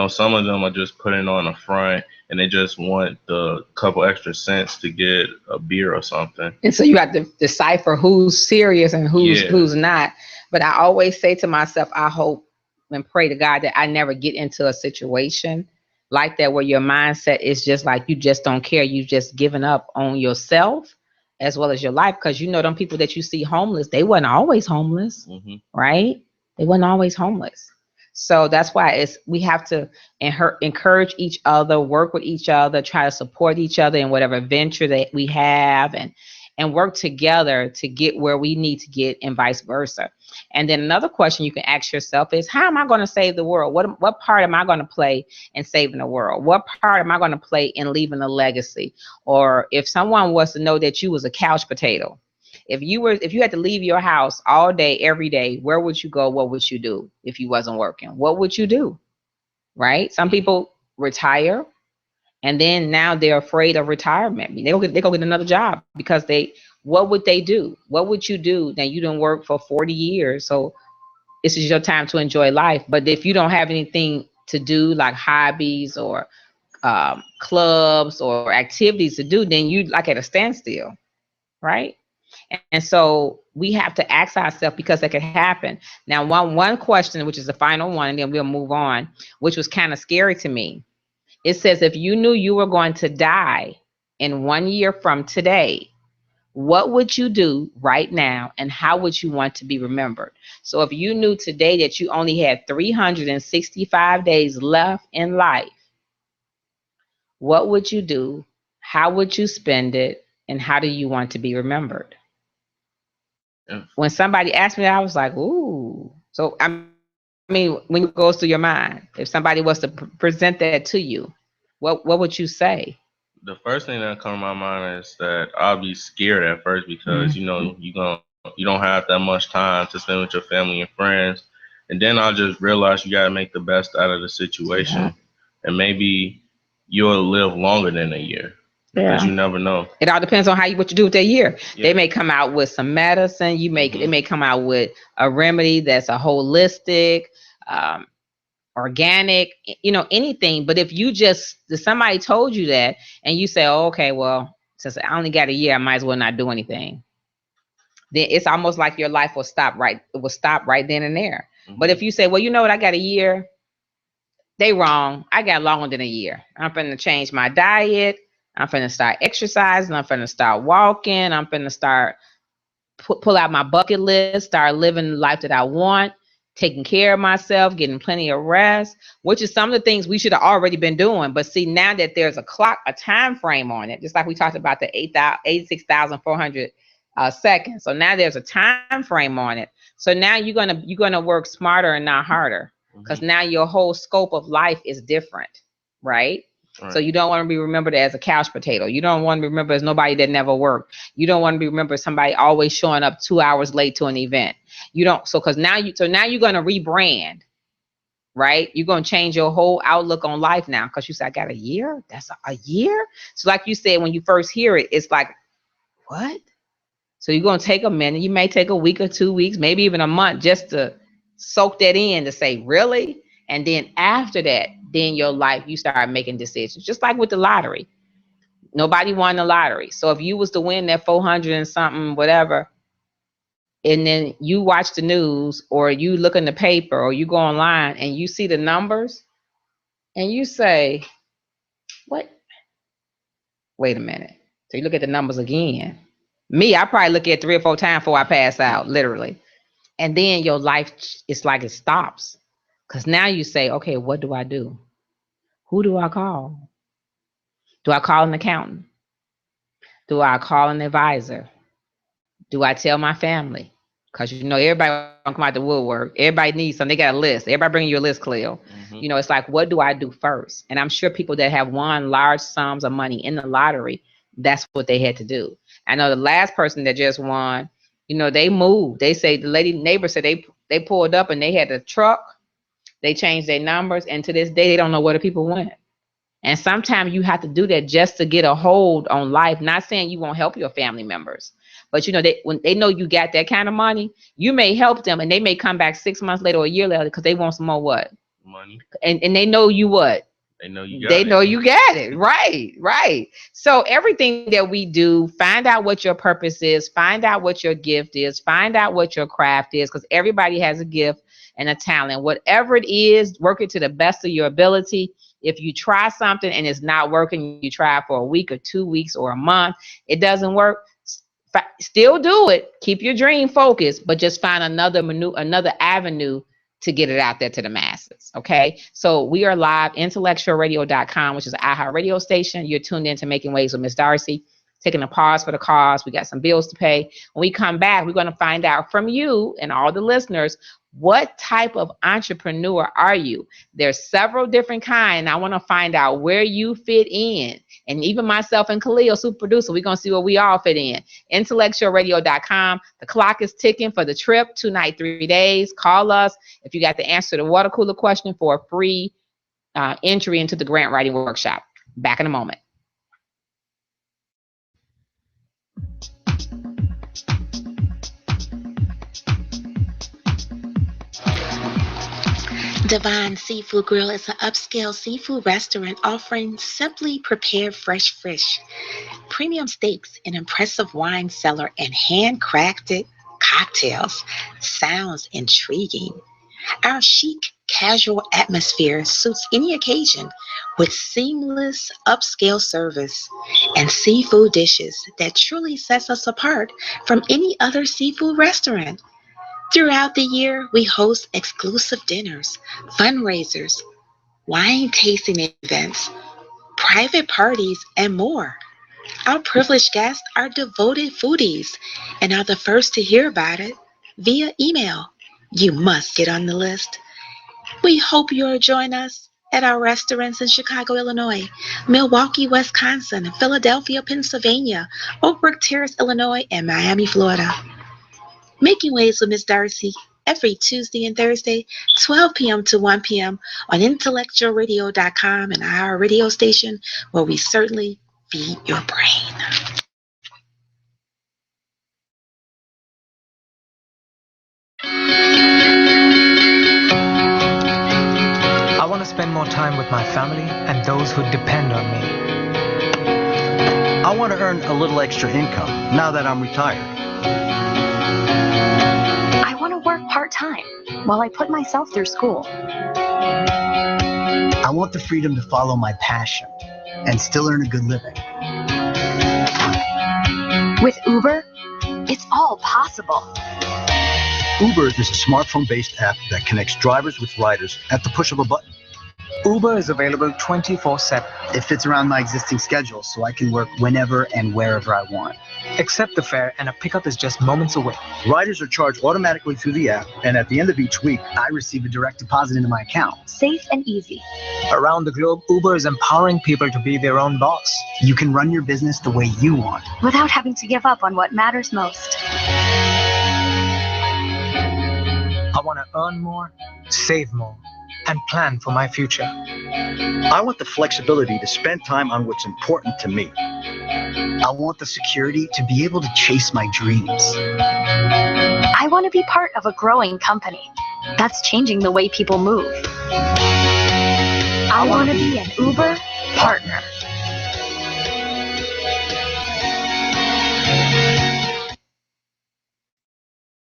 some of them are just putting on the front and they just want the couple extra cents to get a beer or something. And so you have to decipher who's serious and who's not. But I always say to myself, I hope and pray to God that I never get into a situation like that where your mindset is just like you just don't care. You just giving up on yourself as well as your life. Because them people that you see homeless, they weren't always homeless, right? They weren't always homeless. So that's why we have to encourage each other, work with each other, try to support each other in whatever venture that we have, and work together to get where we need to get, and vice versa. And then another question you can ask yourself is, how am I going to save the world? What part am I going to play in saving the world? What part am I going to play in leaving a legacy? Or if someone was to know that you was a couch potato, if you had to leave your house all day, every day, where would you go? What would you do if you wasn't working? What would you do? Right? Some people retire. And then now they're afraid of retirement. They go get another job because what would they do? What would you do? Now you didn't work for 40 years. So this is your time to enjoy life. But if you don't have anything to do, like hobbies or clubs or activities to do, then you like at a standstill, right? And so we have to ask ourselves, because that could happen. Now, one question, which is the final one, and then we'll move on, which was kind of scary to me. It says, if you knew you were going to die in 1 year from today, what would you do right now and how would you want to be remembered? So if you knew today that you only had 365 days left in life, what would you do? How would you spend it? And how do you want to be remembered? When somebody asked me that, I was like, ooh. So when it goes through your mind, if somebody was to present that to you, what would you say? The first thing that comes to my mind is that I'll be scared at first because you don't have that much time to spend with your family and friends, and then I'll just realize you gotta make the best out of the situation, and maybe you'll live longer than a year. Because you never know. It all depends on what you do with that year. Yeah. They may come out with some medicine. They may come out with a remedy that's a holistic, organic, anything. But if somebody told you that and you say, oh, okay, well, since I only got a year, I might as well not do anything. Then it's almost like your life will stop right. It will stop right then and there. But if you say, well, you know what, I got a year, they wrong. I got longer than a year. I'm going to change my diet. I'm finna start exercising. I'm finna start walking. I'm finna start pull out my bucket list, start living the life that I want. taking care of myself, getting plenty of rest, which is some of the things we should have already been doing. But see, now that there's a clock, a time frame on it, just like we talked about the 86,400 seconds. So now there's a time frame on it. So now you're gonna work smarter and not harder, because now your whole scope of life is different, right? So you don't want to be remembered as a couch potato. You don't want to be remembered as nobody that never worked. You don't want to be remembered as somebody always showing up 2 hours late to an event. You don't. So now you're going to rebrand, right? You're going to change your whole outlook on life now, because you said, I got a year. That's a year. So like you said, when you first hear it, it's like, what? So you're going to take a minute. You may take a week or 2 weeks, maybe even a month, just to soak that in, to say, really? And then after that, then your life, you start making decisions, just like with the lottery. Nobody won the lottery. So if you was to win that 400 and something, whatever, and then you watch the news or you look in the paper or you go online and you see the numbers and you say, what? Wait a minute. So you look at the numbers again. Me, I probably look at 3 or 4 times before I pass out, literally. And then your life, it's like it stops. Because now you say, okay, what do I do? Who do I call? Do I call an accountant? Do I call an advisor? Do I tell my family? Because everybody won't come out the woodwork. Everybody needs something. They got a list. Everybody bring you a list, Cleo. It's like, what do I do first? And I'm sure people that have won large sums of money in the lottery, that's what they had to do. I know the last person that just won, they moved. They say, the neighbor said they pulled up and they had a truck. They changed their numbers, and to this day, they don't know where the people went. And sometimes you have to do that just to get a hold on life. Not saying you won't help your family members, but when they know you got that kind of money, you may help them, and they may come back 6 months later or a year later because they want some more what? Money. And they know you what? They know you got it. They know you got it. Right. So everything that we do, find out what your purpose is, find out what your gift is, find out what your craft is, because everybody has a gift and a talent. Whatever it is, work it to the best of your ability. If you try something and it's not working, you try it for a week or 2 weeks or a month, it doesn't work, still do it. Keep your dream focused, but just find another avenue to get it out there to the masses. Okay. So we are live, IntellectualRadio.com, which is an iHeart radio station. You're tuned in to Making Waves with Miss Darci. Taking a pause for the cause. We got some bills to pay. When we come back, we're going to find out from you and all the listeners, what type of entrepreneur are you? There's several different kinds. I want to find out where you fit in. And even myself and Khalil, super producer, we're going to see where we all fit in. IntellectualRadio.com. The clock is ticking for the trip, 2 nights, 3 days. Call us if you got the answer to the water cooler question for a free entry into the grant writing workshop. Back in a moment. Divine Seafood Grill is an upscale seafood restaurant offering simply prepared fresh fish, premium steaks, an impressive wine cellar, and handcrafted cocktails. Sounds intriguing. Our chic, casual atmosphere suits any occasion with seamless upscale service and seafood dishes that truly sets us apart from any other seafood restaurant. Throughout the year, we host exclusive dinners, fundraisers, wine tasting events, private parties, and more. Our privileged guests are devoted foodies and are the first to hear about it via email. You must get on the list. We hope you'll join us at our restaurants in Chicago, Illinois, Milwaukee, Wisconsin, Philadelphia, Pennsylvania, Oak Brook Terrace, Illinois, and Miami, Florida. Making Waves with Miss Darci every Tuesday and Thursday, 12 p.m. to 1 p.m. on IntellectualRadio.com and our radio station, where we certainly feed your brain. I want to spend more time with my family and those who depend on me. I want to earn a little extra income now that I'm retired. I want to work part-time while I put myself through school. I want the freedom to follow my passion and still earn a good living. With Uber, it's all possible. Uber is a smartphone-based app that connects drivers with riders at the push of a button. Uber is available 24/7. It fits around my existing schedule, so I can work whenever and wherever I want. Accept the fare, and a pickup is just moments away. Riders are charged automatically through the app, and at the end of each week, I receive a direct deposit into my account. Safe and easy. Around the globe, Uber is empowering people to be their own boss. You can run your business the way you want, without having to give up on what matters most. I want to earn more, save more, and plan for my future. I want the flexibility to spend time on what's important to me. I want the security to be able to chase my dreams. I want to be part of a growing company that's changing the way people move. I want to be an Uber partner.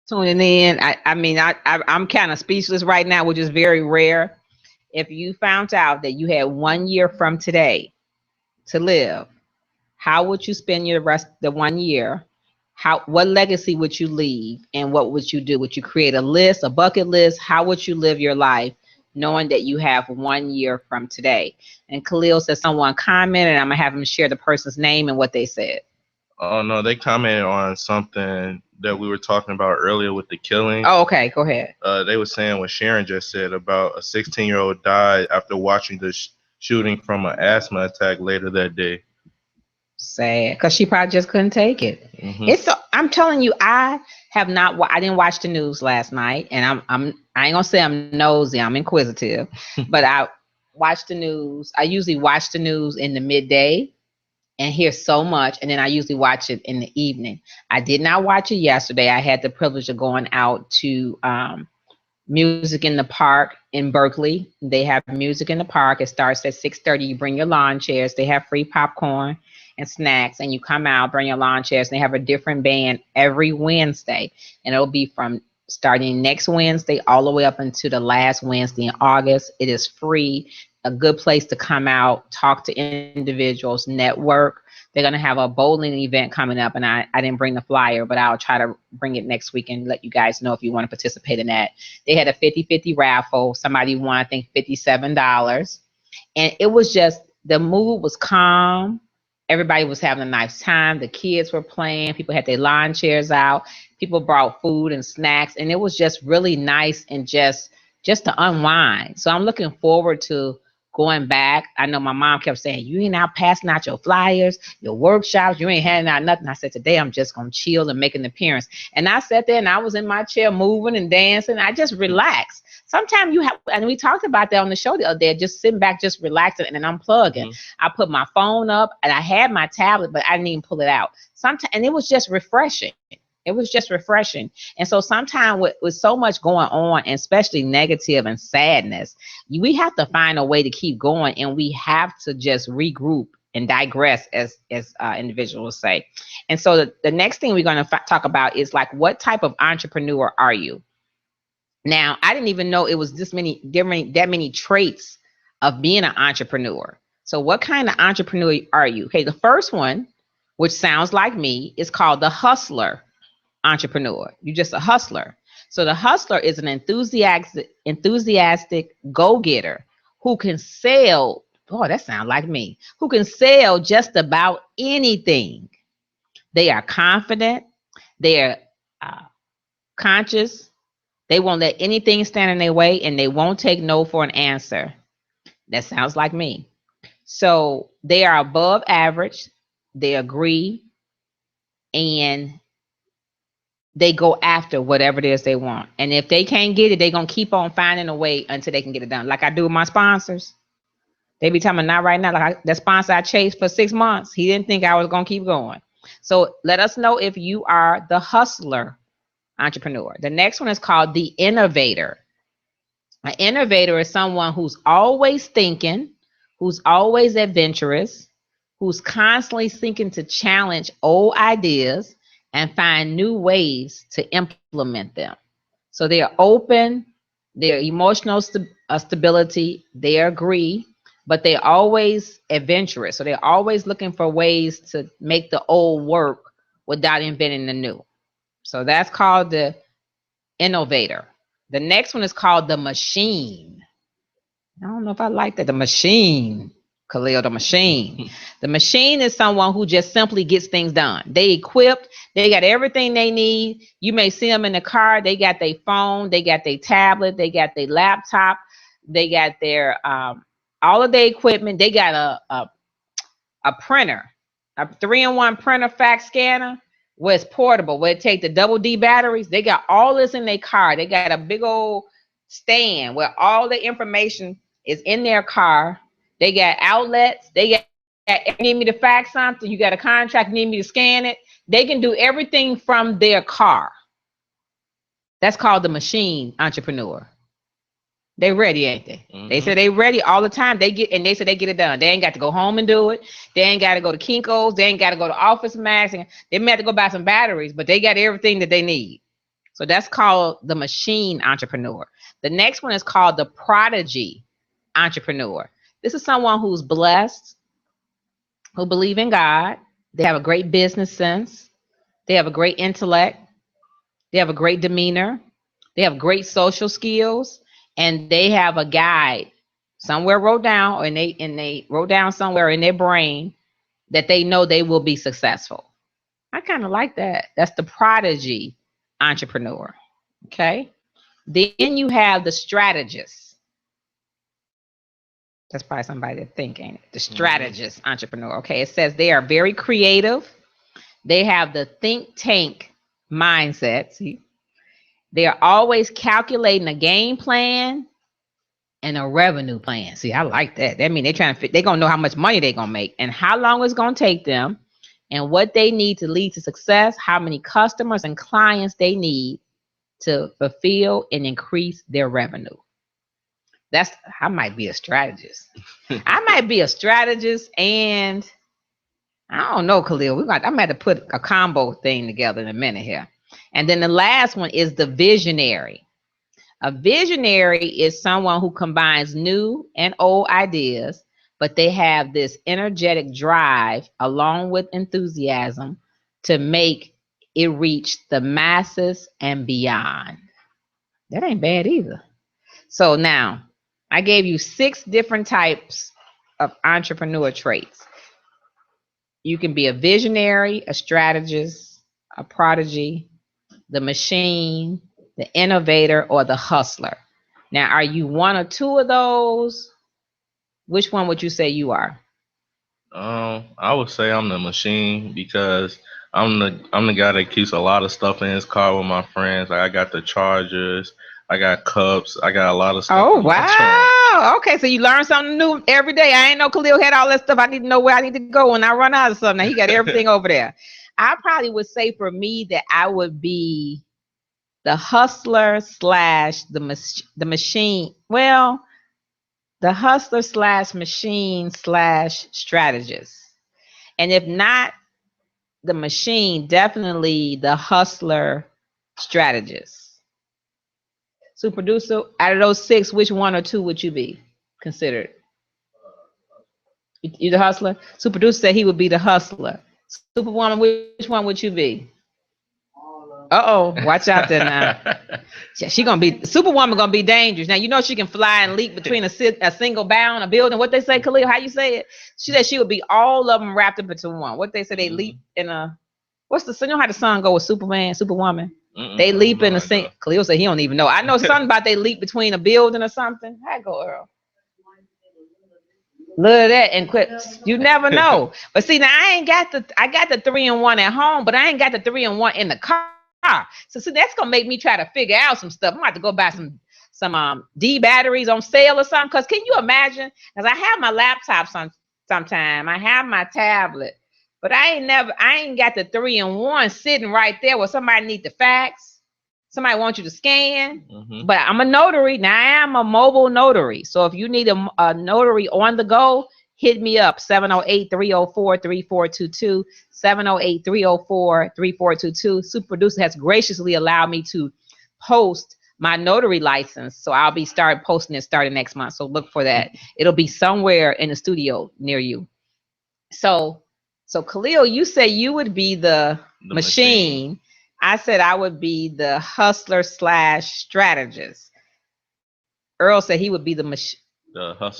Tuning in. I'm kind of speechless right now, which is very rare. If you found out that you had 1 year from today to live, how would you spend the 1 year? What legacy would you leave, and what would you do? Would you create a list, a bucket list? How would you live your life knowing that you have 1 year from today? And Khalil says someone commented, and I'm gonna have him share the person's name and what they said. Oh no, they commented on something that we were talking about earlier with the killing. Oh, okay, go ahead. They were saying what Sharon just said about a 16-year-old died after watching the shooting from an asthma attack later that day. Sad, because she probably just couldn't take it. Mm-hmm. I'm telling you, I didn't watch the news last night, and I ain't gonna say I'm nosy, I'm inquisitive, but I watched the news. I usually watch the news in the midday and hear so much, and then I usually watch it in the evening. I did not watch it yesterday. I had the privilege of going out to Music in the Park in Berkeley. They have music in the park. It starts at 6:30. You bring your lawn chairs. They have free popcorn and snacks, and you come out, bring your lawn chairs, and they have a different band every Wednesday, and it'll be from starting next Wednesday all the way up until the last Wednesday in August. It is free, a good place to come out, talk to individuals, network. They're going to have a bowling event coming up, and I didn't bring the flyer, but I'll try to bring it next week and let you guys know if you want to participate in that. They had a 50-50 raffle. Somebody won, I think, $57. And it was just, the mood was calm. Everybody was having a nice time. The kids were playing. People had their lawn chairs out. People brought food and snacks, and it was just really nice and just to unwind. So I'm looking forward to going back. I know my mom kept saying, you ain't out passing out your flyers, your workshops, you ain't handing out nothing. I said, today I'm just going to chill and make an appearance. And I sat there and I was in my chair moving and dancing. I just relaxed. Sometimes you have, and we talked about that on the show the other day, just sitting back, just relaxing and unplugging. Mm-hmm. I put my phone up and I had my tablet, but I didn't even pull it out. And it was just refreshing. It was just refreshing. And so sometimes with so much going on, and especially negative and sadness, we have to find a way to keep going, and we have to just regroup and digress, as individuals say. And so the next thing we're going to talk about is like, what type of entrepreneur are you? Now, I didn't even know it was that many traits of being an entrepreneur. So what kind of entrepreneur are you? Okay, the first one, which sounds like me, is called the hustler entrepreneur. You're just a hustler. So the hustler is an enthusiastic go-getter who can sell. Oh, that sounds like me. Who can sell just about anything. They are confident. They are conscious. They won't let anything stand in their way, and they won't take no for an answer. That sounds like me. So they are above average. They agree, and they go after whatever it is they want. And if they can't get it, they're going to keep on finding a way until they can get it done. Like I do with my sponsors. They be telling me, not right now. Like the sponsor I chased for 6 months, he didn't think I was going to keep going. So let us know if you are the hustler entrepreneur. The next one is called the innovator. An innovator is someone who's always thinking, who's always adventurous, who's constantly seeking to challenge old ideas and find new ways to implement them. So they are open, they're emotional stability, they agree, but they're always adventurous. So they're always looking for ways to make the old work without inventing the new. So that's called the innovator. The next one is called the machine. I don't know if I like that. The machine, Khalil, the machine. The machine is someone who just simply gets things done. They equipped, they got everything they need. You may see them in the car. They got their phone, they got their tablet, they got their laptop, they got their all of their equipment. They got a printer, a 3-in-1 printer fax scanner where it's portable, where it take the double D batteries. They got all this in their car. They got a big old stand where all the information is in their car. They got outlets. They got, need me to fax something, you got a contract, need me to scan it. They can do everything from their car. That's called the machine entrepreneur. They ready, ain't they? Mm-hmm. They say they ready all the time. They say they get it done. They ain't got to go home and do it. They ain't got to go to Kinko's. They ain't got to go to Office Max. They may have to go buy some batteries, but they got everything that they need. So that's called the machine entrepreneur. The next one is called the prodigy entrepreneur. This is someone who's blessed, who believe in God. They have a great business sense. They have a great intellect. They have a great demeanor. They have great social skills. And they have a guide somewhere wrote down, and they wrote down somewhere in their brain that they know they will be successful. I kind of like that. That's the prodigy entrepreneur. Okay. Then you have the strategist. That's probably somebody to think, ain't it? The strategist entrepreneur. Okay. It says they are very creative. They have the think tank mindset. See? They are always calculating a game plan and a revenue plan. See, I like that. That means they're going to know how much money they're going to make and how long it's going to take them and what they need to lead to success, how many customers and clients they need to fulfill and increase their revenue. I might be a strategist. I might be a strategist, and I don't know, Khalil. I might have to put a combo thing together in a minute here. And then the last one is the visionary. A visionary is someone who combines new and old ideas, but they have this energetic drive along with enthusiasm to make it reach the masses and beyond. That ain't bad either. So now I gave you 6 different types of entrepreneur traits. You can be a visionary, a strategist, a prodigy, the machine, the innovator, or the hustler. Now, are you one or two of those? Which one would you say you are? I would say I'm the machine because I'm the guy that keeps a lot of stuff in his car with my friends. Like I got the chargers, I got cups, I got a lot of stuff. Oh wow! Okay, so you learn something new every day. I ain't know Khalil had all that stuff. I need to know where I need to go when I run out of something. Now he got everything over there. I probably would say for me that I would be the hustler / the machine. Well, the hustler / machine / strategist. And if not the machine, definitely the hustler strategist. So producer, out of those 6, which one or two would you be considered? You the hustler? So producer said he would be the hustler. Superwoman, which one would you be? Watch out there now. Superwoman gonna be dangerous. Now you know she can fly and leap between a single bound, a building. What they say, Khalil? How you say it? She said she would be all of them wrapped up into one. What they say, they leap in a. You know how the song go with Superman, Superwoman? They leap in a sing. Khalil said he don't even know. I know something about they leap between a building or something. How go, Earl? Look at that and quit. You never know. But see, now I got the 3-in-1 at home, but I ain't got the 3-in-1 in the car. So see, that's gonna make me try to figure out some stuff. I'm gonna have to go buy some D batteries on sale or something. Cause can you imagine? Cause I have my laptop sometime. I have my tablet, but I ain't got the 3-in-1 sitting right there where somebody need to fax. Somebody wants you to scan. But I'm a notary. Now I am a mobile notary. So if you need a notary on the go, hit me up, 708-304-3422, 708-304-3422. Super Producer has graciously allowed me to post my notary license. So I'll be posting it starting next month. So look for that. It'll be somewhere in the studio near you. So Khalil, you say you would be the machine. I said I would be the hustler / strategist. Earl said he would be the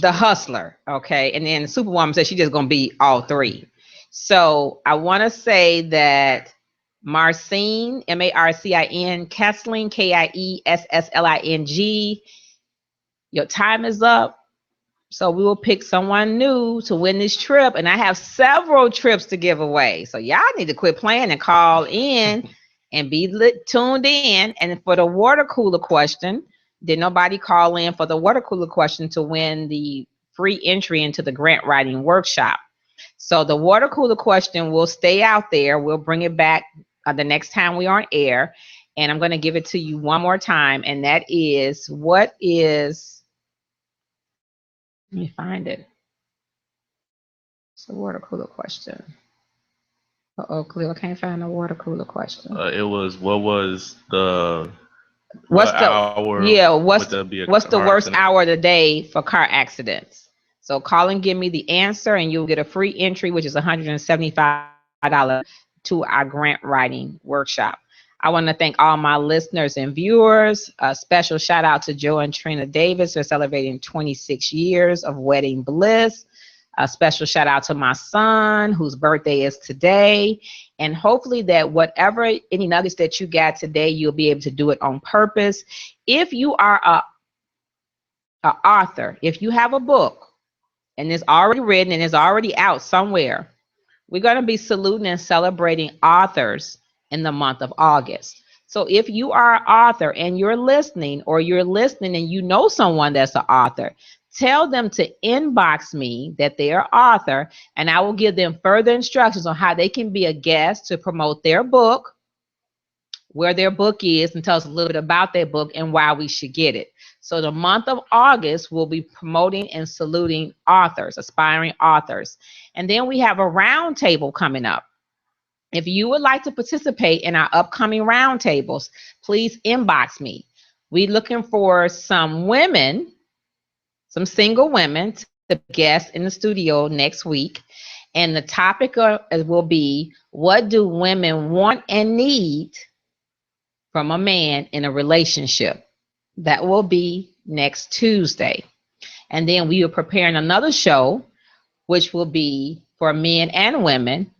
hustler. Okay. And then Superwoman said she's just going to be all three. So I want to say that Marcin, Marcin, Kessling, Kiessling, your time is up. So we will pick someone new to win this trip. And I have several trips to give away. So y'all need to quit playing and call in and be tuned in. And for the water cooler question, did nobody call in for the water cooler question to win the free entry into the grant writing workshop? So the water cooler question will stay out there. We'll bring it back the next time we are on air. And I'm going to give it to you one more time. And that is, let me find it. It's a water cooler question. Uh-oh, Cleo, I can't find the water cooler question. It was, what's the worst hour of the day for car accidents? So call and give me the answer, and you'll get a free entry, which is $175 to our grant writing workshop. I want to thank all my listeners and viewers. A special shout out to Joe and Trina Davis for celebrating 26 years of wedding bliss. A special shout out to my son, whose birthday is today. And hopefully that whatever, any nuggets that you got today, you'll be able to do it on purpose. If you are a author, if you have a book and it's already written and it's already out somewhere, we're going to be saluting and celebrating authors in the month of August. So if you are an author and you're listening, or you're listening and you know someone that's an author, tell them to inbox me that they are author, and I will give them further instructions on how they can be a guest to promote their book, where their book is, and tell us a little bit about their book and why we should get it. So the month of August, we'll be promoting and saluting authors, aspiring authors. And then we have a roundtable coming up. If you would like to participate in our upcoming roundtables, please inbox me. We're looking for some women, some single women to guest in the studio next week. And the topic will be, what do women want and need from a man in a relationship? That will be next Tuesday. And then we are preparing another show, which will be for men and women,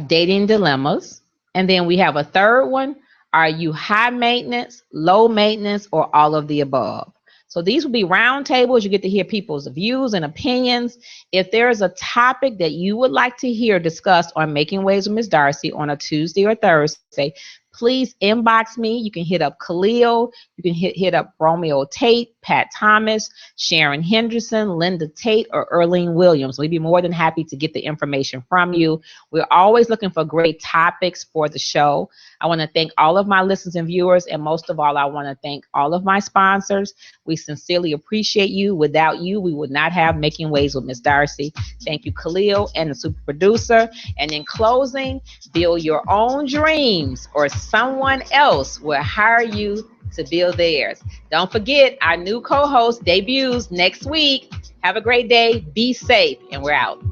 dating dilemmas. And then we have a third one. Are you high maintenance, low maintenance, or all of the above? So these will be roundtables. You get to hear people's views and opinions. If there is a topic that you would like to hear discussed on Making Waves with Ms. Darci on a Tuesday or Thursday, please inbox me. You can hit up Khalil. You can hit up Romeo Tate, Pat Thomas, Sharon Henderson, Linda Tate, or Earlene Williams. We'd be more than happy to get the information from you. We're always looking for great topics for the show. I want to thank all of my listeners and viewers, and most of all, I want to thank all of my sponsors. We sincerely appreciate you. Without you, we would not have Making Waves with Ms. Darci. Thank you, Khalil, and the super producer. And in closing, build your own dreams, or someone else will hire you to build theirs. Don't forget, our new co-host debuts next week. Have a great day. Be safe, and we're out.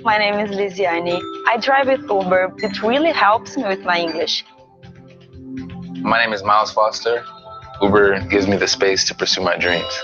My name is Lisiane. I drive with Uber. It really helps me with my English. My name is Miles Foster. Uber gives me the space to pursue my dreams.